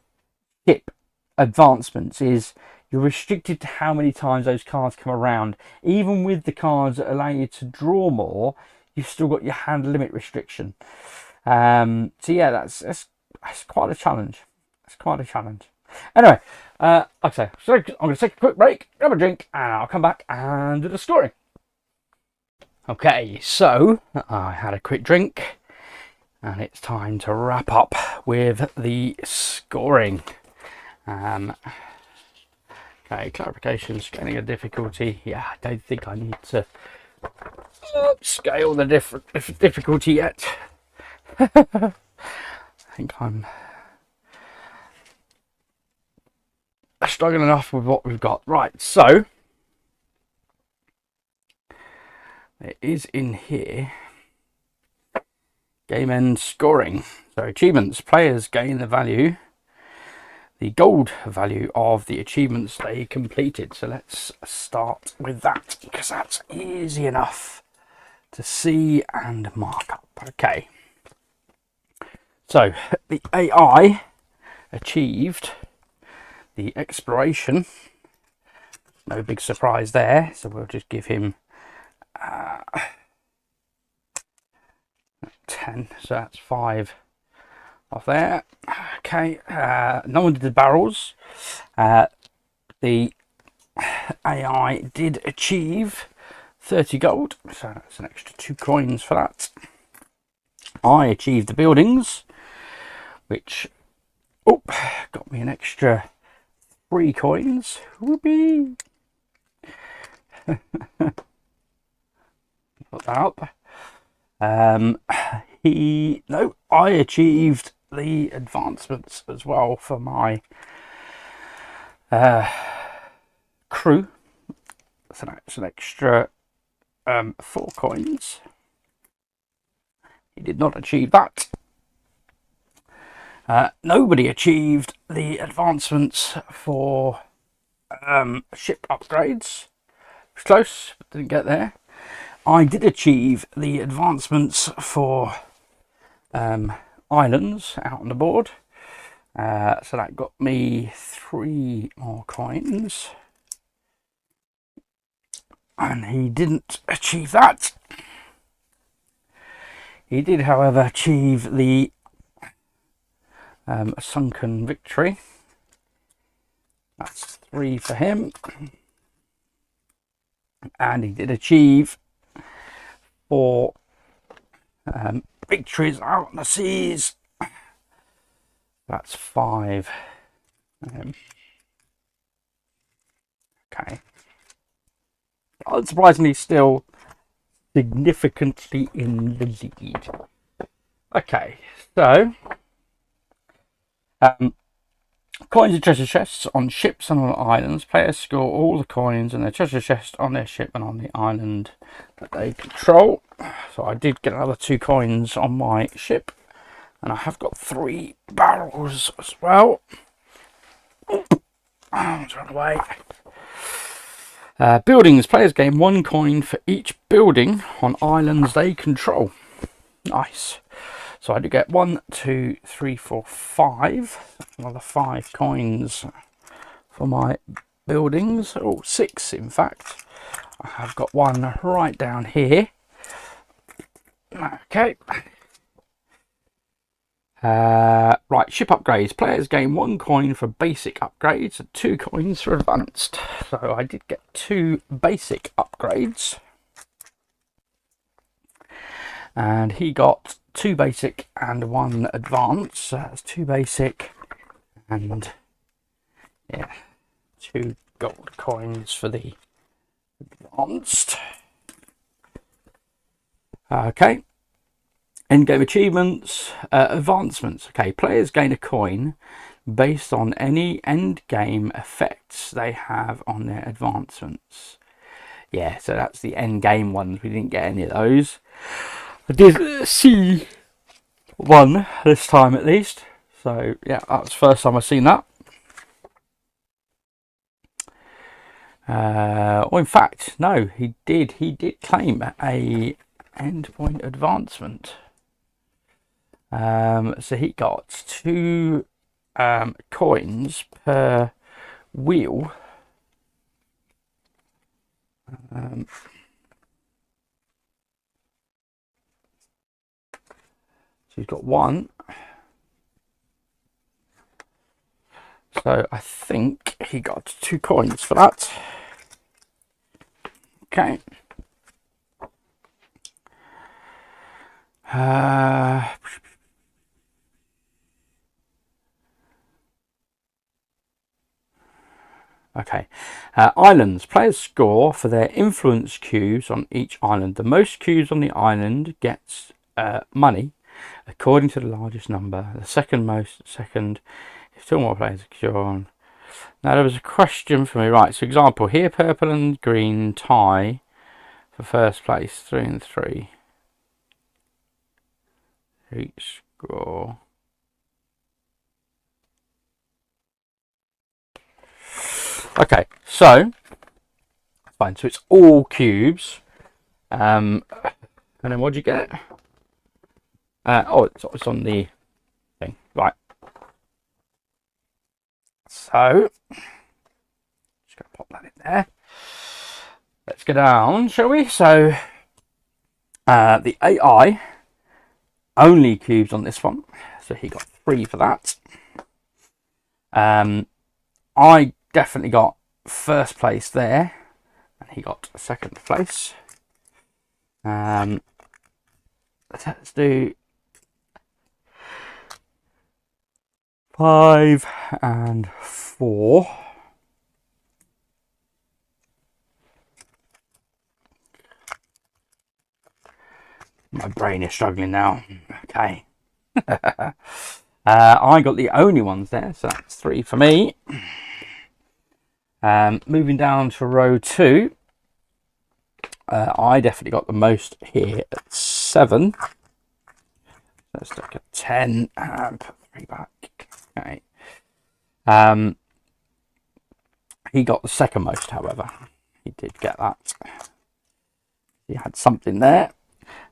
ship advancements is you're restricted to how many times those cards come around. Even with the cards that allow you to draw more, you've still got your hand limit restriction. So yeah, that's quite a challenge. It's quite a challenge. Anyway, like I say, so I'm going to take a quick break, grab a drink, and I'll come back and do the scoring. Okay, so I had a quick drink, and it's time to wrap up with the scoring. Okay, clarification, scaling a difficulty. Yeah, I don't think I need to scale the difficulty yet. I think I'm struggling enough with what we've got. Right, so it is in here. Game end scoring. So achievements. Players gain the gold value of the achievements they completed. So let's start with that, because that's easy enough to see and mark up. Okay. So the AI achieved the exploration. No big surprise there. So we'll just give him 10. So that's 5 off there. Okay. No one did the barrels. The AI did achieve 30 gold. So that's an extra 2 coins for that. I achieved the buildings, which got me an extra 3 coins. Whoopee! Put that up. No, I achieved the advancements as well for my crew. So that's an extra 4 coins. He did not achieve that. Nobody achieved the advancements for ship upgrades. It was close, but didn't get there. I did achieve the advancements for islands out on the board. So that got me 3 more coins. And he didn't achieve that. He did, however, achieve the sunken victory. That's 3 for him. And he did achieve 4 victories out on the seas. That's 5. Okay. Unsurprisingly, still significantly in the lead. Okay, so coins and treasure chests on ships and on islands. Players score all the coins and their treasure chest on their ship and on the island that they control. So I did get another 2 coins on my ship, and I have got 3 barrels as well. Let's run away. Buildings. Players gain 1 coin for each building on islands they control. Nice. So I do get 1, 2, 3, 4, 5. Another 5 coins for my buildings. Oh, 6 in fact. I have got 1 right down here. Okay. Right, ship upgrades. Players gain 1 coin for basic upgrades and 2 coins for advanced. So I did get 2 basic upgrades. And he got 2 basic and 1 advanced. So that's 2 basic and 2 gold coins for the advanced. Okay. Endgame achievements, advancements. Okay, players gain a coin based on any endgame effects they have on their advancements. Yeah, so that's the endgame ones. We didn't get any of those. I did see 1 this time at least. So yeah, that was the first time I've seen that. Or in fact, no, he did claim a endpoint advancement. So he got 2 coins per wheel. So he's got 1. So I think he got 2 coins for that. Okay. Okay. Islands. Players score for their influence cubes on each island. The most cubes on the island gets money according to the largest number. The second most, if 2 more players secure on. Now there was a question for me. Right, so example here, purple and green tie for first place, 3 and 3. Each score. Okay, so fine. So it's all cubes, and then what do you get? Oh, it's on the thing, right? So just gonna pop that in there. Let's go down, shall we? So the AI only cubes on this one, so he got 3 for that. I definitely got first place there, and he got 2nd place. Let's do 5 and 4. My brain is struggling now. Okay. I got the only ones there, so that's 3 for me. Moving down to row 2, I definitely got the most here at 7. Let's take a 10 and put 3 back. Okay. He got the second most, however. He did get that. He had something there.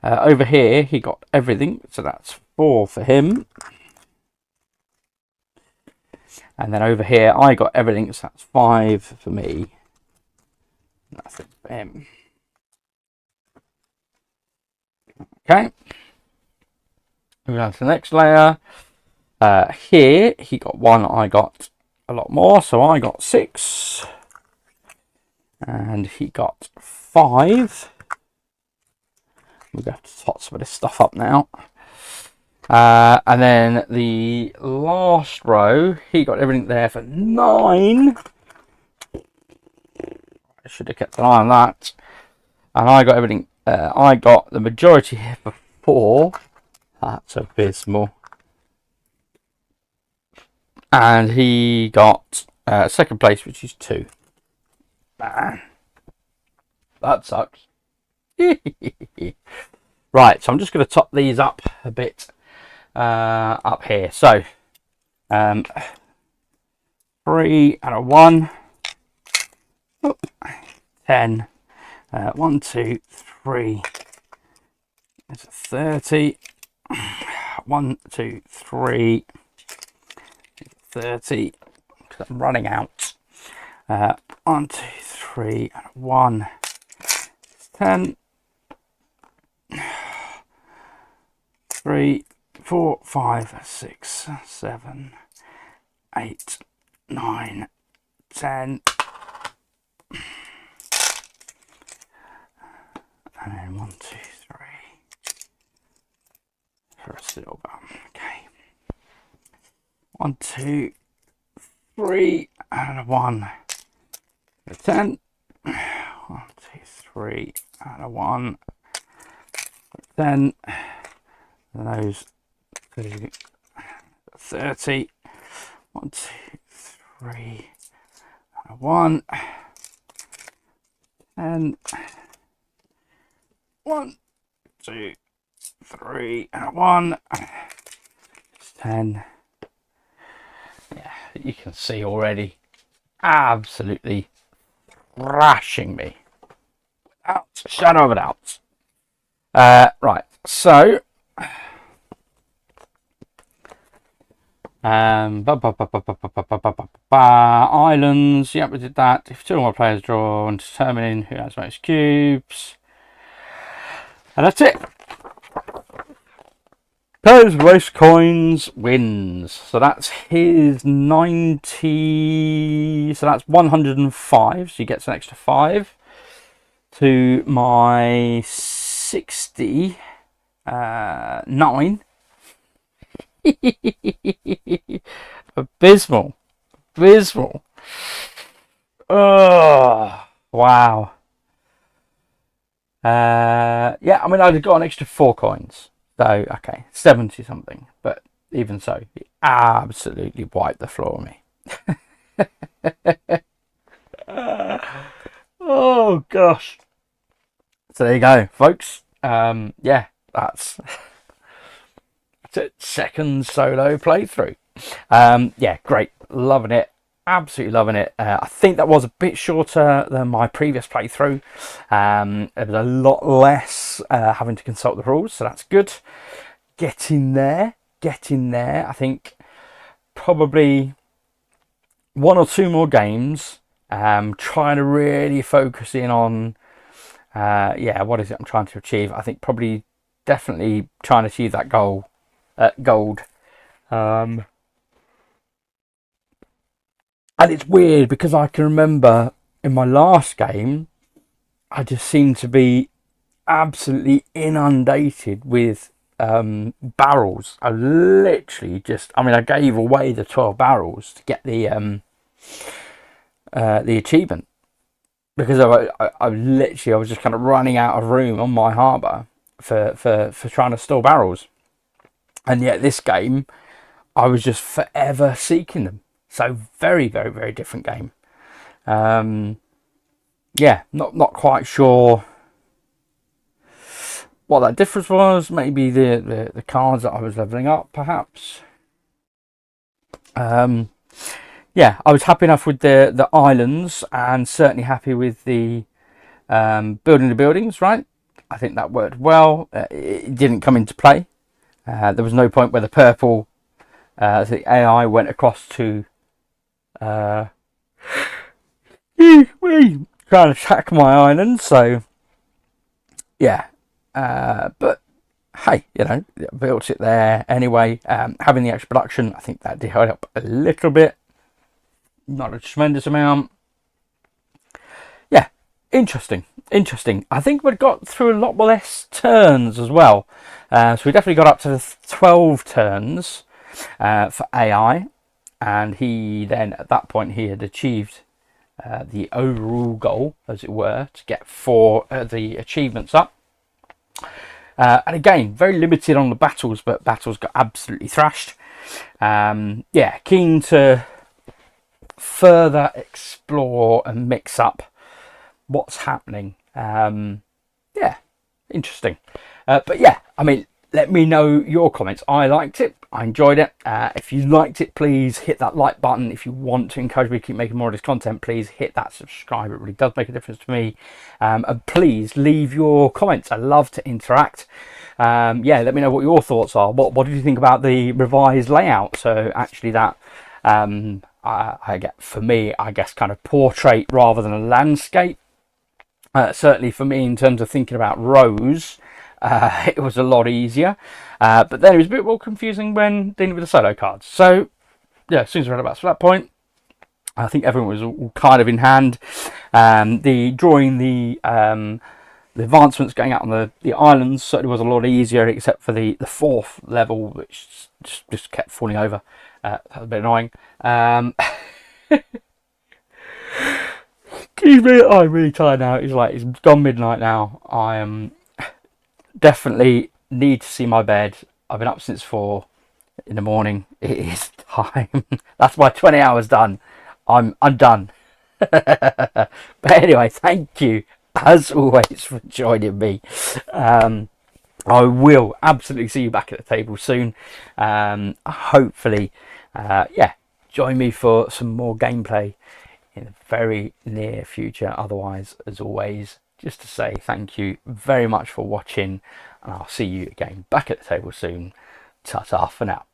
Over here, he got everything, so that's 4 for him. And then over here, I got everything, so that's 5 for me. Nothing for him. Okay. Moving on to the next layer. Here, he got 1, I got a lot more, so I got 6. And he got 5. We're going to tot some of this stuff up now. And then the last row, he got everything there for 9. I should have kept an eye on that. And I got everything. I got the majority here for 4. That's abysmal. And he got second place, which is 2. Man, that sucks. Right, so I'm just going to top these up a bit up here. So 3 and a 1. 10. 1, 2, 3. It's a 30. 1, 2, 3. 30. Because I'm running out. 1, 2, 3, and 1. 10. 3, 4, 5, 6, 7, 8, 9, 10. And then 1, 2, 3 for a silver. Okay. 1, 2, 3 and a 1 for a 10. 1, 2, 3 and a 1 for 10. And those 30. 1, 2, 3 and a 1. And 1, 2, 3 and a 1. 10. Yeah, you can see already, absolutely thrashing me without a shadow of a doubt. Right, so islands, yep, we did that. If 2 or more players draw and determining who has most cubes. And that's it. Players with most coins wins. So that's his 90. So that's 105. So he gets an extra 5 to my 69. Abysmal. Oh, wow. Yeah, I mean, I'd have got an extra 4 coins. So, okay, 70 something. But even so, he absolutely wiped the floor with me. Oh, gosh. So there you go, folks. Yeah, that's it. Second solo playthrough. Yeah, great. Loving it. Absolutely loving it. I think that was a bit shorter than my previous playthrough. It was a lot less having to consult the rules, so that's good. Getting there. I think probably 1 or 2 more games. Trying to really focus in on, yeah, what is it I'm trying to achieve? I think probably definitely trying to achieve that gold. And it's weird because I can remember in my last game, I just seemed to be absolutely inundated with barrels. I literally just, I mean, I gave away the 12 barrels to get the achievement because I literally, I was just kind of running out of room on my harbour for trying to store barrels. And yet this game, I was just forever seeking them. So very, very, very different game. Yeah, not quite sure what that difference was. Maybe the cards that I was leveling up, perhaps. Yeah, I was happy enough with the islands, and certainly happy with the building the buildings, right? I think that worked well. It didn't come into play. There was no point where the purple the AI went across to trying to attack my island. So yeah, but hey, you know, built it there anyway. Having the extra production, I think that did help a little bit, not a tremendous amount. Yeah, interesting. I think we'd got through a lot less turns as well. So we definitely got up to 12 turns for AI, and he then at that point he had achieved the overall goal, as it were, to get 4 the achievements up. And again, very limited on the battles, but battles got absolutely thrashed. Yeah, keen to further explore and mix up what's happening. Yeah, interesting. But yeah, I mean, let me know your comments. I liked it. I enjoyed it. If you liked it, please hit that like button. If you want to encourage me to keep making more of this content, please hit that subscribe. It really does make a difference to me. And please leave your comments. I love to interact. Yeah, let me know what your thoughts are. What did you think about the revised layout? So actually that I get, for me, I guess, kind of portrait rather than a landscape. Certainly for me, in terms of thinking about rows, it was a lot easier. But then it was a bit more confusing when dealing with the solo cards. So yeah, as soon as I read about that point, I think everyone was all kind of in hand. The drawing the advancements going out on the islands certainly was a lot easier, except for the 4th level, which just kept falling over. That was a bit annoying. Excuse me, I'm really tired now. It's gone midnight now. I am definitely need to see my bed. I've been up since 4 in the morning. It is time. That's my 20 hours done. I'm done. But anyway, thank you as always for joining me. I will absolutely see you back at the table soon. Hopefully, yeah, join me for some more gameplay in the very near future. Otherwise, as always, just to say thank you very much for watching, and I'll see you again back at the table soon. Ta-ta for now.